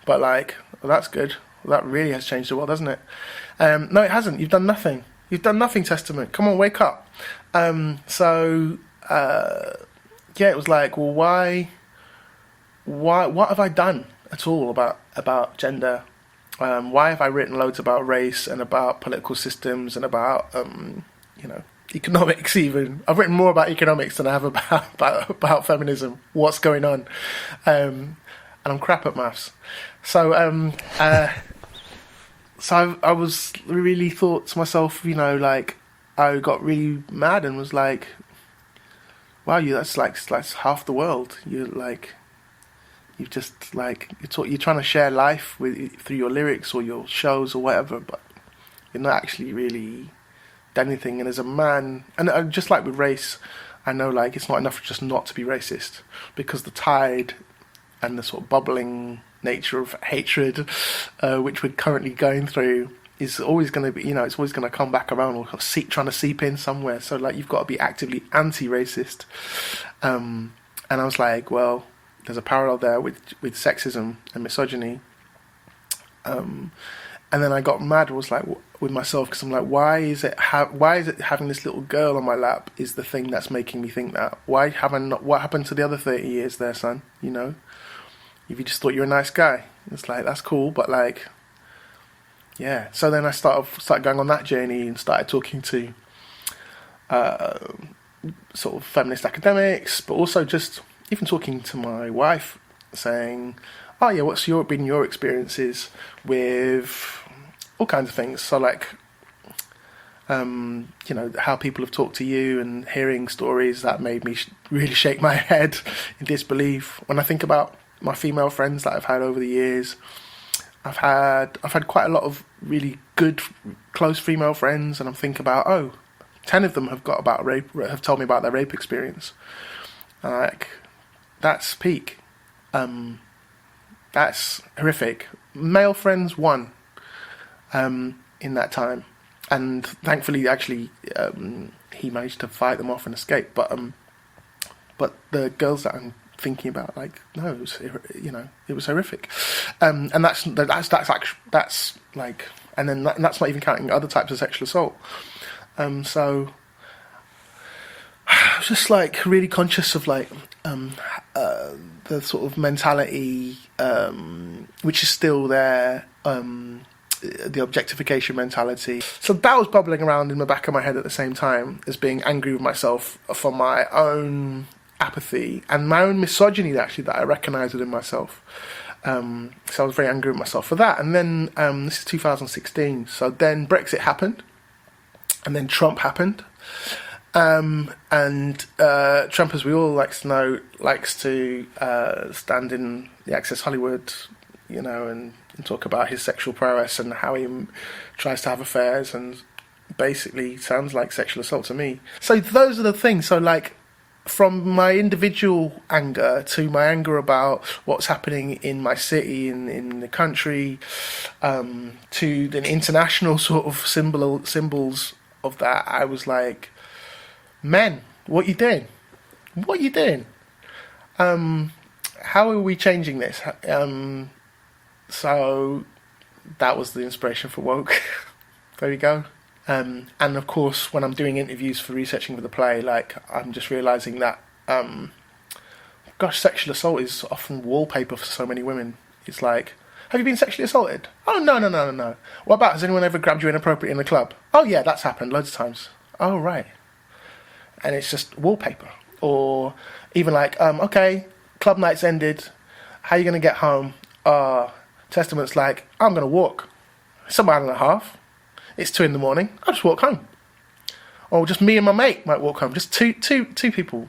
Speaker 3: but like, well, that's good. Well, that really has changed the world, hasn't it? No, it hasn't. You've done nothing. You've done nothing, Testament. Come on, wake up. So it was like, well, why, what have I done at all about gender? Why have I written loads about race and about political systems and about, economics even? I've written more about economics than I have about feminism. What's going on? And I'm crap at maths. So, I was really thought to myself, I got really mad and was like, wow, that's half the world. You're trying to share life through your lyrics or your shows or whatever, but you're not actually really done anything. And as a man, and just like with race, I know it's not enough just not to be racist, because the tide and the sort of bubbling nature of hatred, which we're currently going through, is always going to be, it's always going to come back around or trying to seep in somewhere. So you've got to be actively anti-racist. And I was like, well, there's a parallel there with sexism and misogyny. And then I got mad. I was like, with myself, because I'm like, why is it having this little girl on my lap is the thing that's making me think that? What happened to the other 30 years there, son? If you just thought you're a nice guy, it's like, that's cool, but yeah. So then I started going on that journey and started talking to sort of feminist academics, but also just even talking to my wife, saying, oh yeah, what's been your experiences with all kinds of things? So how people have talked to you, and hearing stories that made me really shake my head in disbelief. When I think about my female friends that I've had over the years, I've had quite a lot of really good, close female friends, and I'm thinking about 10 of them have told me about their rape experience. That's peak. That's horrific. Male friends, 1 in that time, and thankfully, actually, he managed to fight them off and escape. But the girls that I'm thinking about, no, it was horrific, and that's and then that's not even counting other types of sexual assault. So I was just really conscious of the sort of mentality which is still there, the objectification mentality. So that was bubbling around in the back of my head at the same time as being angry with myself for my own apathy and my own misogyny, actually, that I recognised within myself. So I was very angry with myself for that. And then this is 2016. So then Brexit happened, and then Trump happened. And Trump, as we all like to know, likes to stand in the Access Hollywood, and talk about his sexual prowess and how he tries to have affairs, and basically sounds like sexual assault to me. So those are the things. So like, from my individual anger to my anger about what's happening in my city, in the country, to the international sort of symbols of that, I was like, men, what you doing? What are you doing? How are we changing this? So that was the inspiration for Woke. There you go. And of course, when I'm doing interviews for researching for the play, like, I'm just realising that, sexual assault is often wallpaper for so many women. It's like, have you been sexually assaulted? Oh, no. What about, has anyone ever grabbed you inappropriately in the club? Oh, yeah, that's happened loads of times. Oh, right. And it's just wallpaper. Or even like, okay, club night's ended. How are you going to get home? Testament's like, I'm going to walk. It's a mile and a half. It's 2 a.m. I'll just walk home. Or just me and my mate might walk home. Just two people.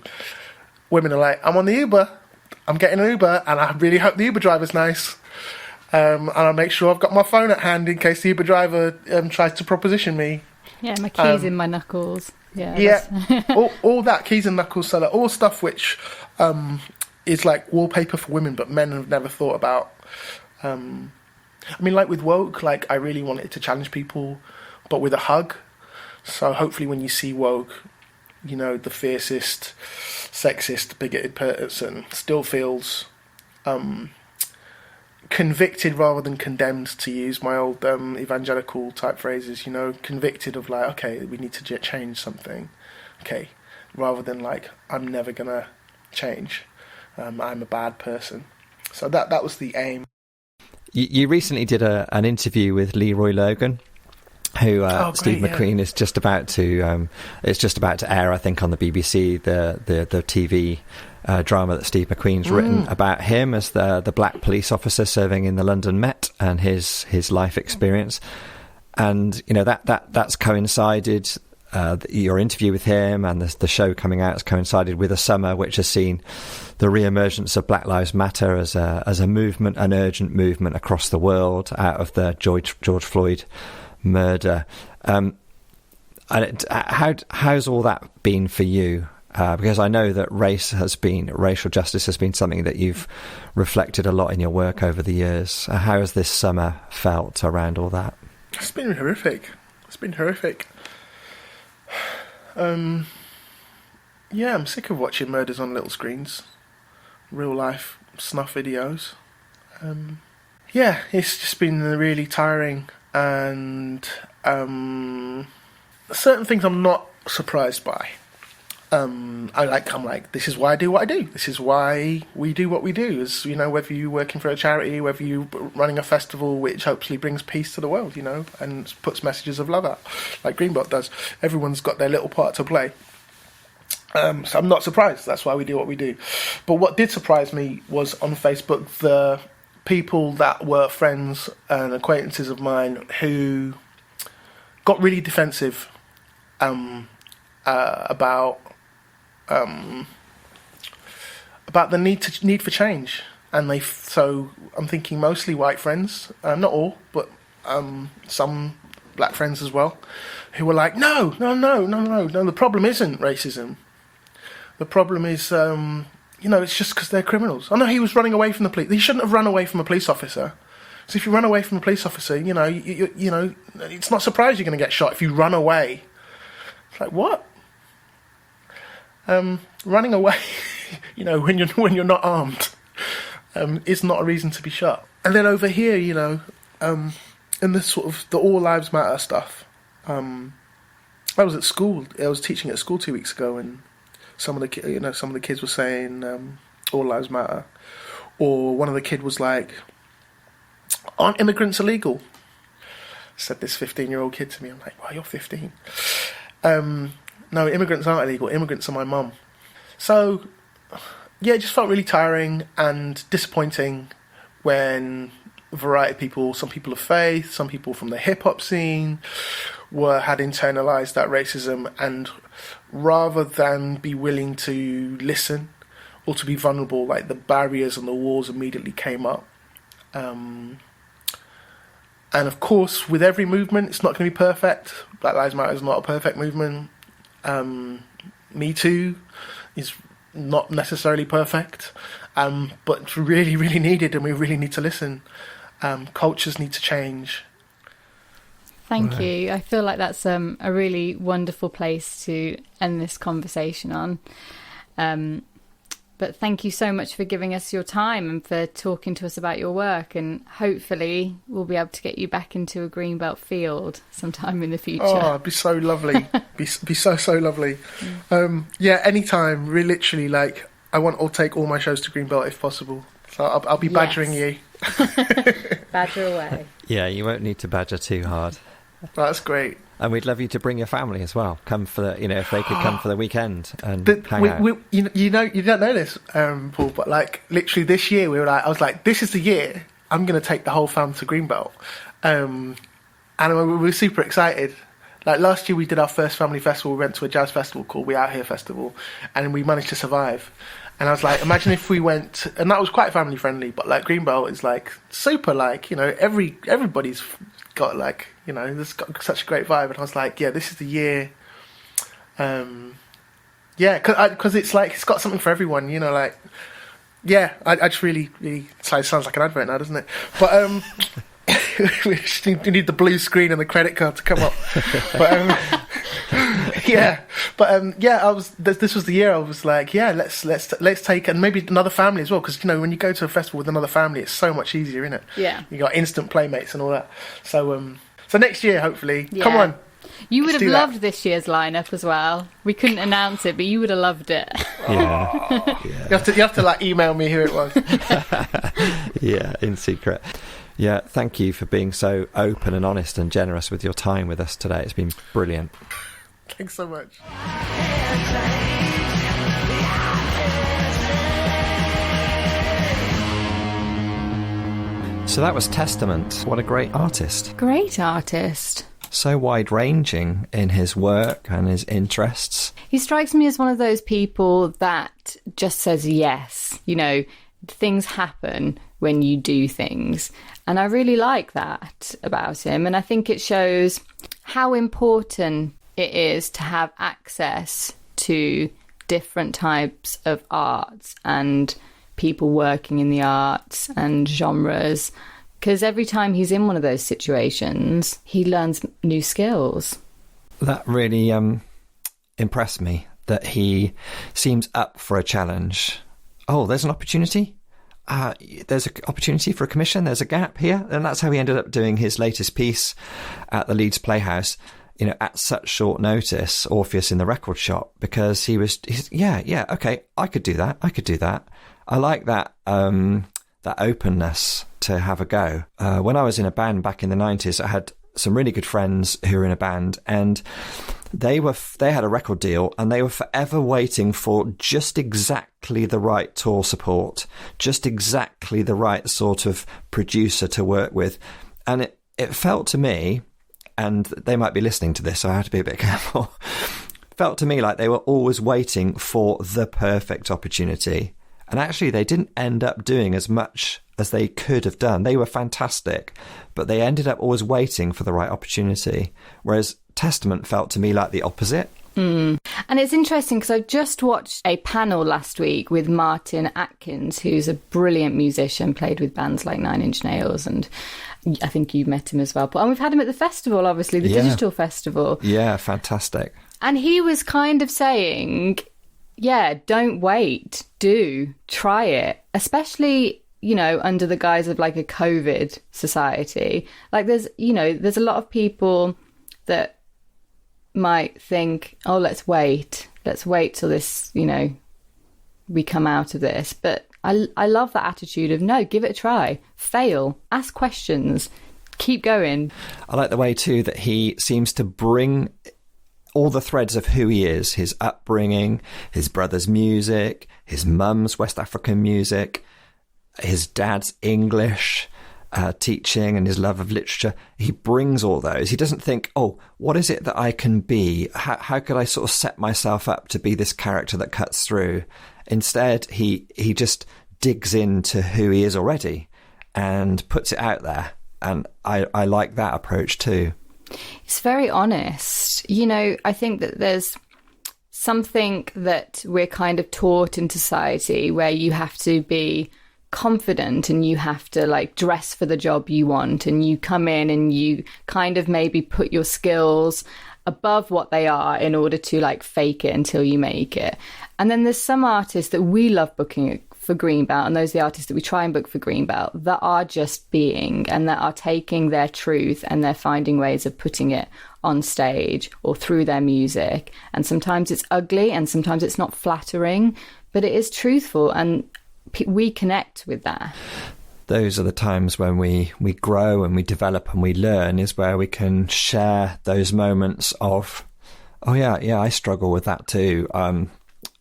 Speaker 3: Women are like, I'm on the Uber. I'm getting an Uber, and I really hope the Uber driver's nice. And I'll make sure I've got my phone at hand in case the Uber driver tries to proposition me.
Speaker 2: Yeah, my keys in my knuckles.
Speaker 3: Yeah. all that, keys and knuckles, so all stuff which is like wallpaper for women, but men have never thought about. I mean, like with Woke, like, I really wanted to challenge people, but with a hug. So hopefully when you see Woke, the fiercest, sexist, bigoted person still feels convicted rather than condemned, to use my old evangelical type phrases, convicted of like, okay, we need to change something. Okay, rather than like, I'm never going to change. I'm a bad person. So that was the aim.
Speaker 1: You recently did an interview with Leroy Logan, who Steve McQueen is just about to it's just about to air, I think, on the BBC, the TV drama that Steve McQueen's written about him as the black police officer serving in the London Met and his life experience. And that's coincided. Your interview with him and the show coming out has coincided with a summer which has seen the re-emergence of Black Lives Matter as a movement, an urgent movement across the world out of the George Floyd murder. How's all that been for you? Because I know that racial justice has been something that you've reflected a lot in your work over the years. How has this summer felt around all that?
Speaker 3: It's been horrific. Yeah, I'm sick of watching murders on little screens, real life snuff videos. It's just been really tiring, and certain things I'm not surprised by. I'm like, this is why I do what I do. This is why we do what we do. As whether you're working for a charity, whether you're running a festival which hopefully brings peace to the world, and puts messages of love out, like Greenbot does. Everyone's got their little part to play. So I'm not surprised. That's why we do what we do. But what did surprise me was on Facebook, the people that were friends and acquaintances of mine who got really defensive about the need for change, and so I'm thinking mostly white friends, not all, but some black friends as well, who were like, no, the problem isn't racism. The problem is, it's just because they're criminals. Oh no, he was running away from the police. He shouldn't have run away from a police officer. So if you run away from a police officer, it's not surprised you're going to get shot if you run away. It's like, what? Running away, when you're not armed, is not a reason to be shot. And then over here, in this sort of the All Lives Matter stuff, I was at school. I was teaching at school 2 weeks ago, and some of the kids were saying All Lives Matter, or one of the kid was like, "Aren't immigrants illegal?" Said this 15-year-old kid to me. I'm like, "Wow, you're 15." No, immigrants aren't illegal. Immigrants are my mum. So, yeah, it just felt really tiring and disappointing when a variety of people, some people of faith, some people from the hip-hop scene, had internalised that racism, and rather than be willing to listen or to be vulnerable, like the barriers and the walls immediately came up. And of course, with every movement, it's not going to be perfect. Black Lives Matter is not a perfect movement. Me Too is not necessarily perfect, but it's really, really needed, and we really need to listen. Cultures need to change.
Speaker 2: Thank you. I feel like that's a really wonderful place to end this conversation on. But thank you so much for giving us your time and for talking to us about your work. And hopefully we'll be able to get you back into a greenbelt field sometime in the future.
Speaker 3: Oh, it'd be so lovely. be so lovely. Yeah, anytime. Really, literally, like, I'll take all my shows to greenbelt if possible. So I'll be badgering you.
Speaker 2: Badger away.
Speaker 1: Yeah, you won't need to badger too hard.
Speaker 3: That's great.
Speaker 1: And we'd love you to bring your family as well. Come for the, if they could come for the weekend and hang out.
Speaker 3: You don't know this, Paul, but like literally this year I was like, this is the year I'm going to take the whole fam to Greenbelt, and we were super excited. Like last year we did our first family festival. We went to a jazz festival called We Out Here Festival, and we managed to survive. And I was like, imagine if we went, and that was quite family friendly, but like Greenbelt is like super, like, everybody's got like, there's got such a great vibe. And I was like, yeah, this is the year. Yeah, because it's like, it's got something for everyone, like, yeah, I just really, sounds like an advert now, doesn't it? But we just need the blue screen and the credit card to come up. But yeah, but this was the year I was like, yeah, let's take, and maybe another family as well, because when you go to a festival with another family, it's so much easier, isn't it?
Speaker 2: Yeah,
Speaker 3: you got instant playmates and all that. So next year, hopefully, come on.
Speaker 2: You would have loved this year's lineup as well. We couldn't announce it, but you would have loved it.
Speaker 1: Yeah.
Speaker 3: You have to like email me who it was.
Speaker 1: Yeah, in secret. Yeah, thank you for being so open and honest and generous with your time with us today. It's been brilliant.
Speaker 3: Thanks so much.
Speaker 1: So that was Testament. What a great artist.
Speaker 2: Great artist.
Speaker 1: So wide-ranging in his work and his interests.
Speaker 2: He strikes me as one of those people that just says yes. Things happen when you do things. And I really like that about him. And I think it shows how important it is to have access to different types of arts and people working in the arts and genres. Because every time he's in one of those situations, he learns new skills.
Speaker 1: That really impressed me, that he seems up for a challenge. Oh, there's an opportunity? There's an opportunity for a commission. There's a gap here. And that's how he ended up doing his latest piece at the Leeds Playhouse, at such short notice, Orpheus in the Record Shop, because he's okay, I could do that. I like that openness to have a go. When I was in a band back in the 90s, I had some really good friends who were in a band, and they had a record deal, and they were forever waiting for just exactly the right tour support, just exactly the right sort of producer to work with. And it felt to me, and they might be listening to this, so I have to be a bit careful, felt to me like they were always waiting for the perfect opportunity. And actually, they didn't end up doing as much as they could have done. They were fantastic, but they ended up always waiting for the right opportunity. Whereas Testament felt to me like the opposite.
Speaker 2: And it's interesting because I just watched a panel last week with Martin Atkins, who's a brilliant musician, played with bands like Nine Inch Nails, and I think you've met him as well. And we've had him at the festival, obviously, the digital festival. Yeah,
Speaker 1: fantastic.
Speaker 2: And he was kind of saying, yeah, don't wait, try it, especially, under the guise of like a COVID society. Like there's a lot of people that might think, oh, let's wait till this, we come out of this. But I love that attitude of no, give it a try, fail, ask questions, keep going.
Speaker 1: I like the way too that he seems to bring all the threads of who he is, his upbringing, his brother's music, his mum's West African music, his dad's English teaching, and his love of literature. He brings all those. He doesn't think, oh, what is it that I can be? How could I sort of set myself up to be this character that cuts through? Instead, he just digs into who he is already and puts it out there. And I like that approach too.
Speaker 2: It's very honest. You know, I think that there's something that we're kind of taught in society where you have to be confident and you have to like dress for the job you want, and you come in and you kind of maybe put your skills above what they are in order to like fake it until you make it. And then there's some artists that we love booking for Greenbelt, and those are the artists that we try and book for Greenbelt, that are just being, and that are taking their truth and they're finding ways of putting it on stage or through their music. And sometimes it's ugly and sometimes it's not flattering, but it is truthful, and we connect with that.
Speaker 1: Those are the times when we grow and we develop and we learn, is where we can share those moments of, oh yeah, I struggle with that too.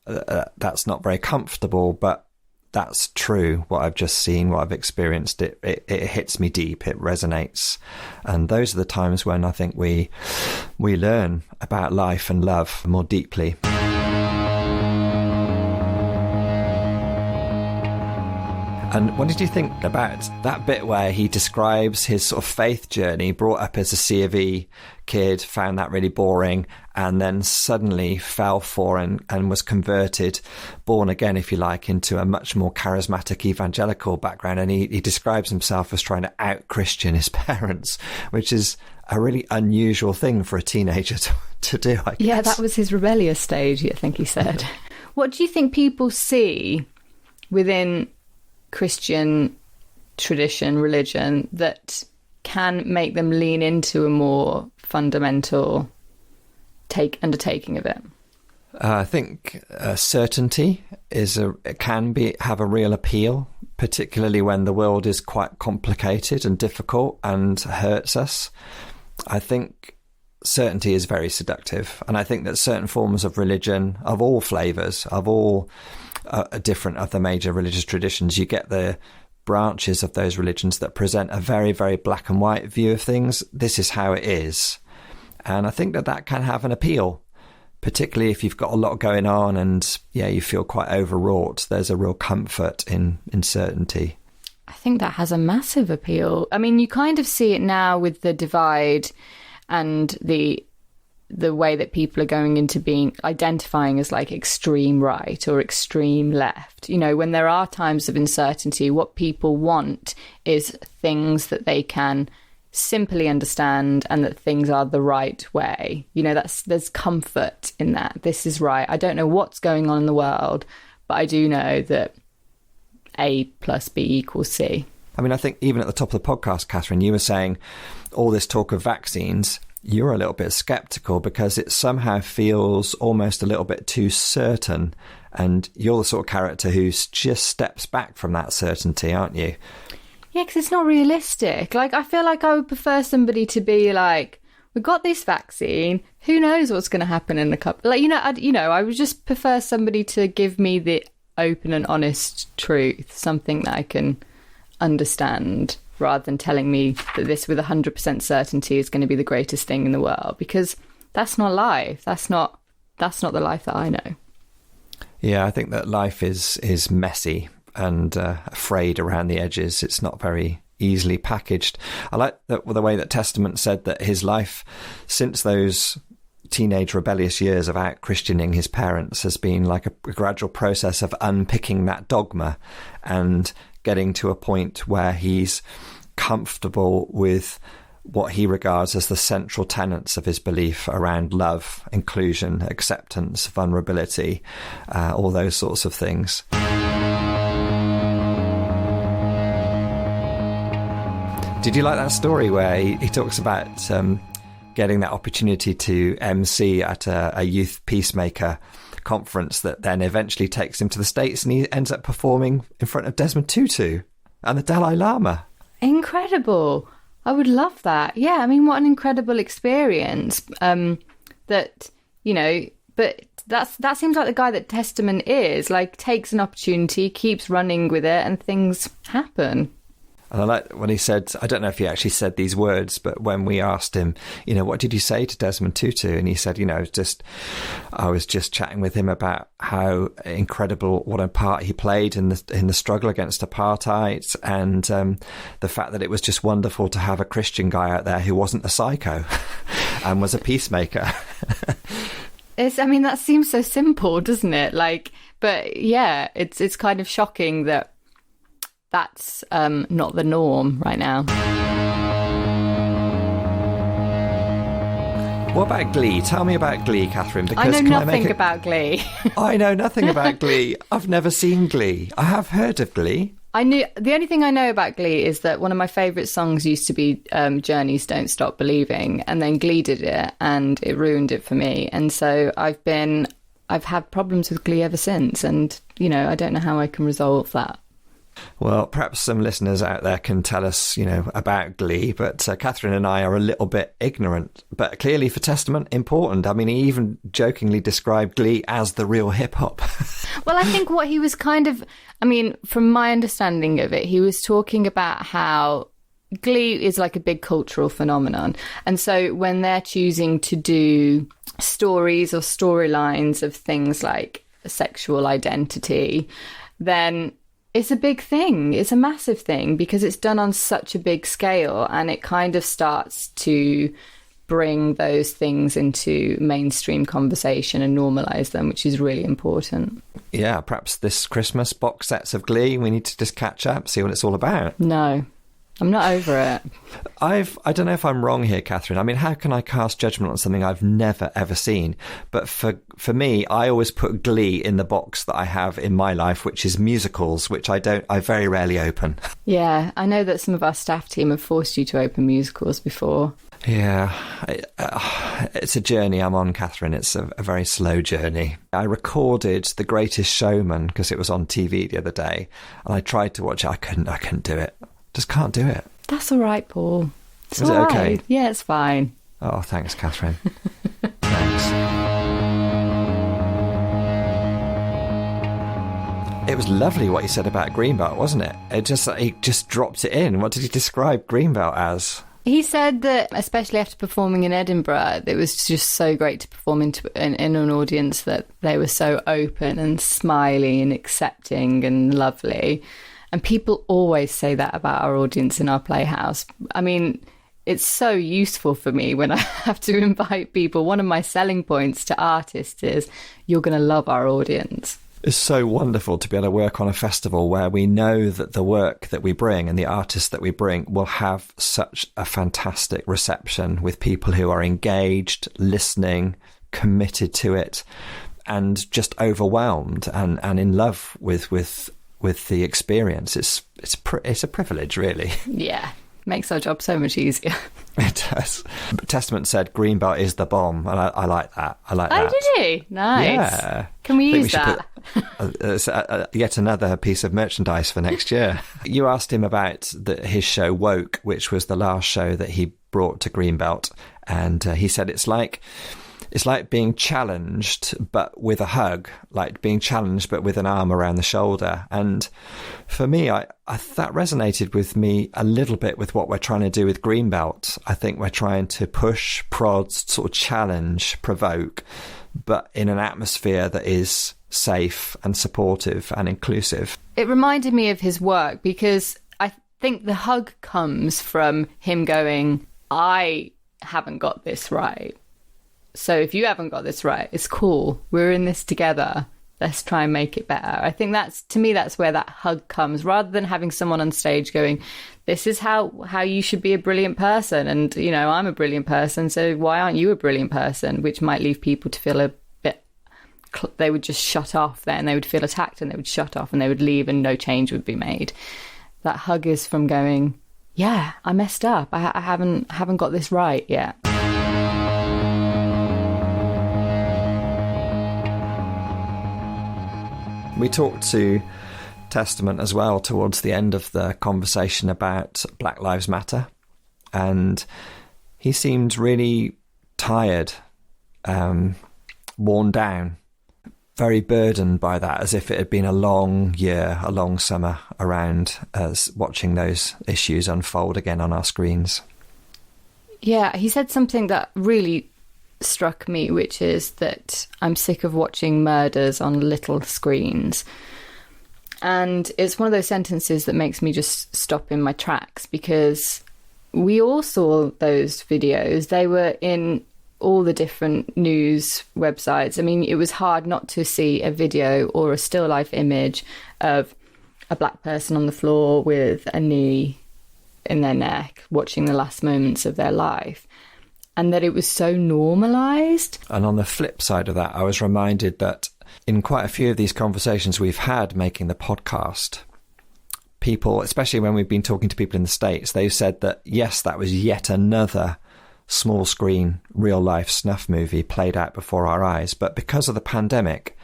Speaker 1: That's not very comfortable, but that's true. What I've just seen, what I've experienced, it hits me deep, it resonates. And those are the times when I think we learn about life and love more deeply. And what did you think about that bit where he describes his sort of faith journey, brought up as a C of E kid, found that really boring, and then suddenly fell for and was converted, born again, if you like, into a much more charismatic evangelical background. And he describes himself as trying to out-Christian his parents, which is a really unusual thing for a teenager to do, I guess.
Speaker 2: Yeah, that was his rebellious stage, I think he said. What do you think people see within Christian tradition, religion, that can make them lean into a more fundamental undertaking of it?
Speaker 1: I think certainty can have a real appeal, particularly when the world is quite complicated and difficult and hurts us. I think certainty is very seductive, and I think that certain forms of religion, of all flavours, of all different of the major religious traditions, you get the branches of those religions that present a very, very black and white view of things. This is how it is. And I think that can have an appeal, particularly if you've got a lot going on and you feel quite overwrought. There's a real comfort in certainty.
Speaker 2: I think that has a massive appeal. I mean, you kind of see it now with the divide and the way that people are going into identifying as like extreme right or extreme left. You know, when there are times of uncertainty, what people want is things that they can simply understand and that things are the right way. You know, there's comfort in that. This is right. I don't know what's going on in the world, but I do know that A plus B equals C.
Speaker 1: I mean, I think even at the top of the podcast, Katherine, you were saying all this talk of vaccines, you're a little bit skeptical because it somehow feels almost a little bit too certain. And you're the sort of character who just steps back from that certainty, aren't you?
Speaker 2: Yeah, because it's not realistic. Like, I feel like I would prefer somebody to be like, we've got this vaccine, who knows what's going to happen in a couple... Like, I would just prefer somebody to give me the open and honest truth, something that I can understand, rather than telling me that this with 100% certainty is going to be the greatest thing in the world, because that's not life. That's not the life that I know.
Speaker 1: Yeah, I think that life is messy and frayed around the edges. It's not very easily packaged. I like the way that Testament said that his life since those teenage rebellious years of out-Christianing his parents has been like a gradual process of unpicking that dogma and getting to a point where he's comfortable with what he regards as the central tenets of his belief around love, inclusion, acceptance, vulnerability, all those sorts of things. Did you like that story where he talks about getting that opportunity to MC at a youth peacemaker conference that then eventually takes him to the States, and he ends up performing in front of Desmond Tutu and the Dalai Lama?
Speaker 2: Incredible. I would love that. Yeah, I mean, what an incredible experience. But that seems like the guy that Testament is, like, takes an opportunity, keeps running with it, and things happen.
Speaker 1: And I like when he said, I don't know if he actually said these words, but when we asked him, what did you say to Desmond Tutu? And he said, I was just chatting with him about how incredible, what a part he played in the struggle against apartheid, and the fact that it was just wonderful to have a Christian guy out there who wasn't a psycho and was a peacemaker.
Speaker 2: That seems so simple, doesn't it? But yeah, it's kind of shocking that's not the norm right now.
Speaker 1: What about Glee? Tell me about Glee, Catherine. Because
Speaker 2: I know nothing about Glee.
Speaker 1: I know nothing about Glee. I've never seen Glee. I have heard of Glee.
Speaker 2: The only thing I know about Glee is that one of my favourite songs used to be Journey's Don't Stop Believing, and then Glee did it, and it ruined it for me. And so I've had problems with Glee ever since, and I don't know how I can resolve that.
Speaker 1: Well, perhaps some listeners out there can tell us, about Glee, but Catherine and I are a little bit ignorant, but clearly for Testament, important. I mean, he even jokingly described Glee as the real hip-hop.
Speaker 2: Well, I think what he was from my understanding of it, he was talking about how Glee is like a big cultural phenomenon. And so when they're choosing to do stories or storylines of things like sexual identity, then it's a big thing. It's a massive thing because it's done on such a big scale, and it kind of starts to bring those things into mainstream conversation and normalise them, which is really important.
Speaker 1: Yeah, perhaps this Christmas, box sets of Glee, we need to just catch up, see what it's all about.
Speaker 2: No, I'm not over it.
Speaker 1: I don't know if I'm wrong here, Catherine. I mean, how can I cast judgment on something I've never, ever seen? But for me, I always put Glee in the box that I have in my life, which is musicals, which I very rarely open. Yeah,
Speaker 2: I know that some of our staff team have forced you to open musicals before.
Speaker 1: Yeah, it's a journey I'm on, Catherine. It's a very slow journey. I recorded The Greatest Showman because it was on TV the other day, and I tried to watch it. I couldn't do it. Just can't do it.
Speaker 2: That's all right, Paul. Is
Speaker 1: it okay?
Speaker 2: Yeah, it's fine.
Speaker 1: Oh, thanks, Catherine. Thanks. It was lovely what he said about Greenbelt, wasn't it? He just dropped it in. What did he describe Greenbelt as?
Speaker 2: He said that, especially after performing in Edinburgh, it was just so great to perform in an audience that they were so open and smiley and accepting and lovely. And people always say that about our audience in our playhouse. I mean, it's so useful for me when I have to invite people. One of my selling points to artists is you're going to love our audience.
Speaker 1: It's so wonderful to be able to work on a festival where we know that the work that we bring and the artists that we bring will have such a fantastic reception with people who are engaged, listening, committed to it, and just overwhelmed and in love with the experience. It's a privilege, really.
Speaker 2: Yeah, makes our job so much easier.
Speaker 1: It does. But Testament said Greenbelt is the bomb, and I like that. I like that.
Speaker 2: Oh, did he? Nice.
Speaker 1: Yeah.
Speaker 2: Can we use that?
Speaker 1: Yet another piece of merchandise for next year. You asked him about his show Woke, which was the last show that he brought to Greenbelt, and he said it's like being challenged, but with a hug, like being challenged, but with an arm around the shoulder. And for me, I that resonated with me a little bit with what we're trying to do with Greenbelt. I think we're trying to push, prod, sort of challenge, provoke, but in an atmosphere that is safe and supportive and inclusive.
Speaker 2: It reminded me of his work because I think the hug comes from him going, I haven't got this right. So if you haven't got this right, it's cool. We're in this together. Let's try and make it better. I think to me, that's where that hug comes, rather than having someone on stage going, this is how you should be a brilliant person. And, I'm a brilliant person. So why aren't you a brilliant person? Which might leave people to feel a bit, they would just shut off then. They would feel attacked and they would shut off and they would leave and no change would be made. That hug is from going, yeah, I messed up. I haven't got this right yet.
Speaker 1: We talked to Testament as well towards the end of the conversation about Black Lives Matter, and he seemed really tired, worn down, very burdened by that, as if it had been a long year, a long summer around us watching those issues unfold again on our screens.
Speaker 2: Yeah, he said something that really struck me, which is that I'm sick of watching murders on little screens. And it's one of those sentences that makes me just stop in my tracks, because we all saw those videos. They were in all the different news websites. I mean, it was hard not to see a video or a still life image of a black person on the floor with a knee in their neck, watching the last moments of their life, and that it was so normalised.
Speaker 1: And on the flip side of that, I was reminded that in quite a few of these conversations we've had making the podcast, people, especially when we've been talking to people in the States, they've said that, yes, that was yet another small screen, real life snuff movie played out before our eyes. But because of the pandemic,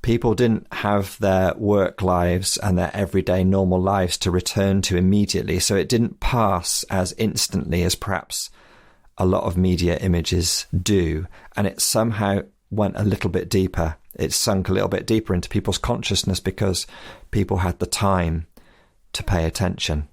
Speaker 1: people didn't have their work lives and their everyday normal lives to return to immediately. So it didn't pass as instantly as perhaps a lot of media images do. And it somehow went a little bit deeper. It sunk a little bit deeper into people's consciousness because people had the time to pay attention.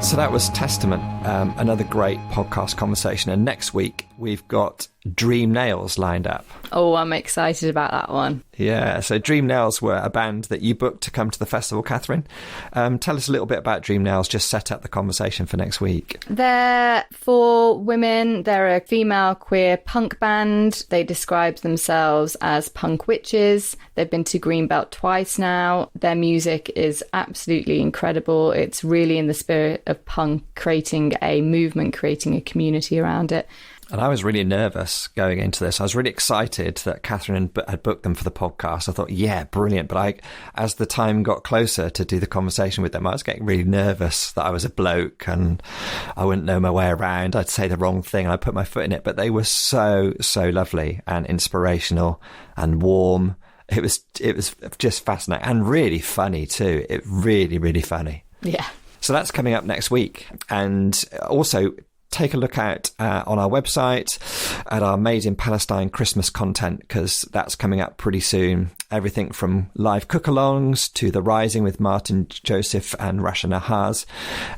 Speaker 1: So that was Testament, another great podcast conversation. And next week, we've got Dream Nails lined up.
Speaker 2: Oh, I'm excited about that one.
Speaker 1: Yeah, so Dream Nails were a band that you booked to come to the festival, Katherine. Tell us a little bit about Dream Nails, just set up the conversation for next week.
Speaker 2: They're for women. They're a female queer punk band. They describe themselves as punk witches. They've been to Greenbelt twice now. Their music is absolutely incredible. It's really in the spirit of punk, creating a movement, creating a community around it.
Speaker 1: And I was really nervous going into this. I was really excited that Katherine had booked them for the podcast. I thought, yeah, brilliant. But as the time got closer to do the conversation with them, I was getting really nervous that I was a bloke and I wouldn't know my way around. I'd say the wrong thing and I'd put my foot in it. But they were so, so lovely and inspirational and warm. It was just fascinating and really funny too. It really, really funny.
Speaker 2: Yeah.
Speaker 1: So that's coming up next week. And also, take a look out on our website at our Made in Palestine Christmas content, because that's coming up pretty soon. Everything from live cook-alongs to The Rising with Martin Joseph and Rasha Nahaz.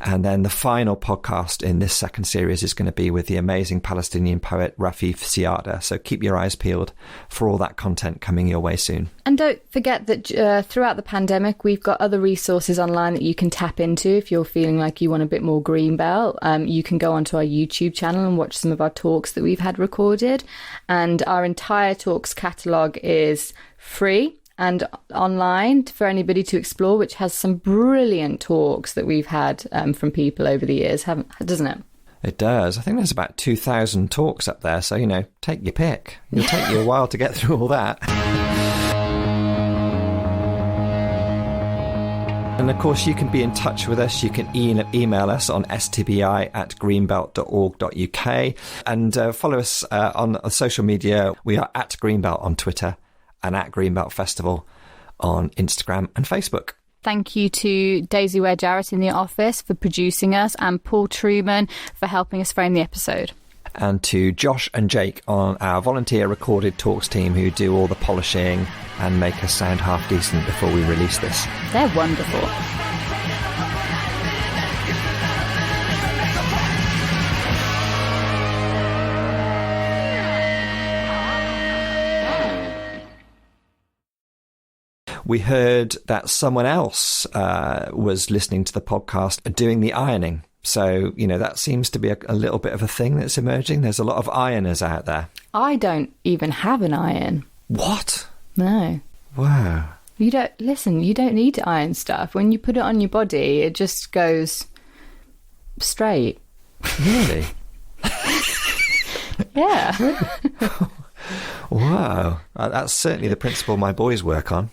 Speaker 1: And then the final podcast in this second series is going to be with the amazing Palestinian poet Rafif Siada. So keep your eyes peeled for all that content coming your way soon.
Speaker 2: And don't forget that throughout the pandemic, we've got other resources online that you can tap into if you're feeling like you want a bit more Greenbelt. You can go onto our YouTube channel and watch some of our talks that we've had recorded. And our entire talks catalogue is free and online for anybody to explore, which has some brilliant talks that we've had from people over the years, doesn't it?
Speaker 1: It does. I think there's about 2,000 talks up there. So, take your pick. It'll take you a while to get through all that. And of course, you can be in touch with us. You can email us on stbi@greenbelt.org.uk and follow us on social media. We are at Greenbelt on Twitter and at Greenbelt Festival on Instagram and Facebook.
Speaker 2: Thank you to Daisy Ware Jarrett in the office for producing us and Paul Truman for helping us frame the episode.
Speaker 1: And to Josh and Jake on our volunteer recorded talks team who do all the polishing and make us sound half decent before we release this.
Speaker 2: They're wonderful.
Speaker 1: We heard that someone else was listening to the podcast doing the ironing. So, that seems to be a little bit of a thing that's emerging. There's a lot of ironers out there.
Speaker 2: I don't even have an iron.
Speaker 1: What?
Speaker 2: No.
Speaker 1: Wow.
Speaker 2: You don't need to iron stuff. When you put it on your body, it just goes straight.
Speaker 1: Really?
Speaker 2: Yeah.
Speaker 1: Wow. That's certainly the principle my boys work on.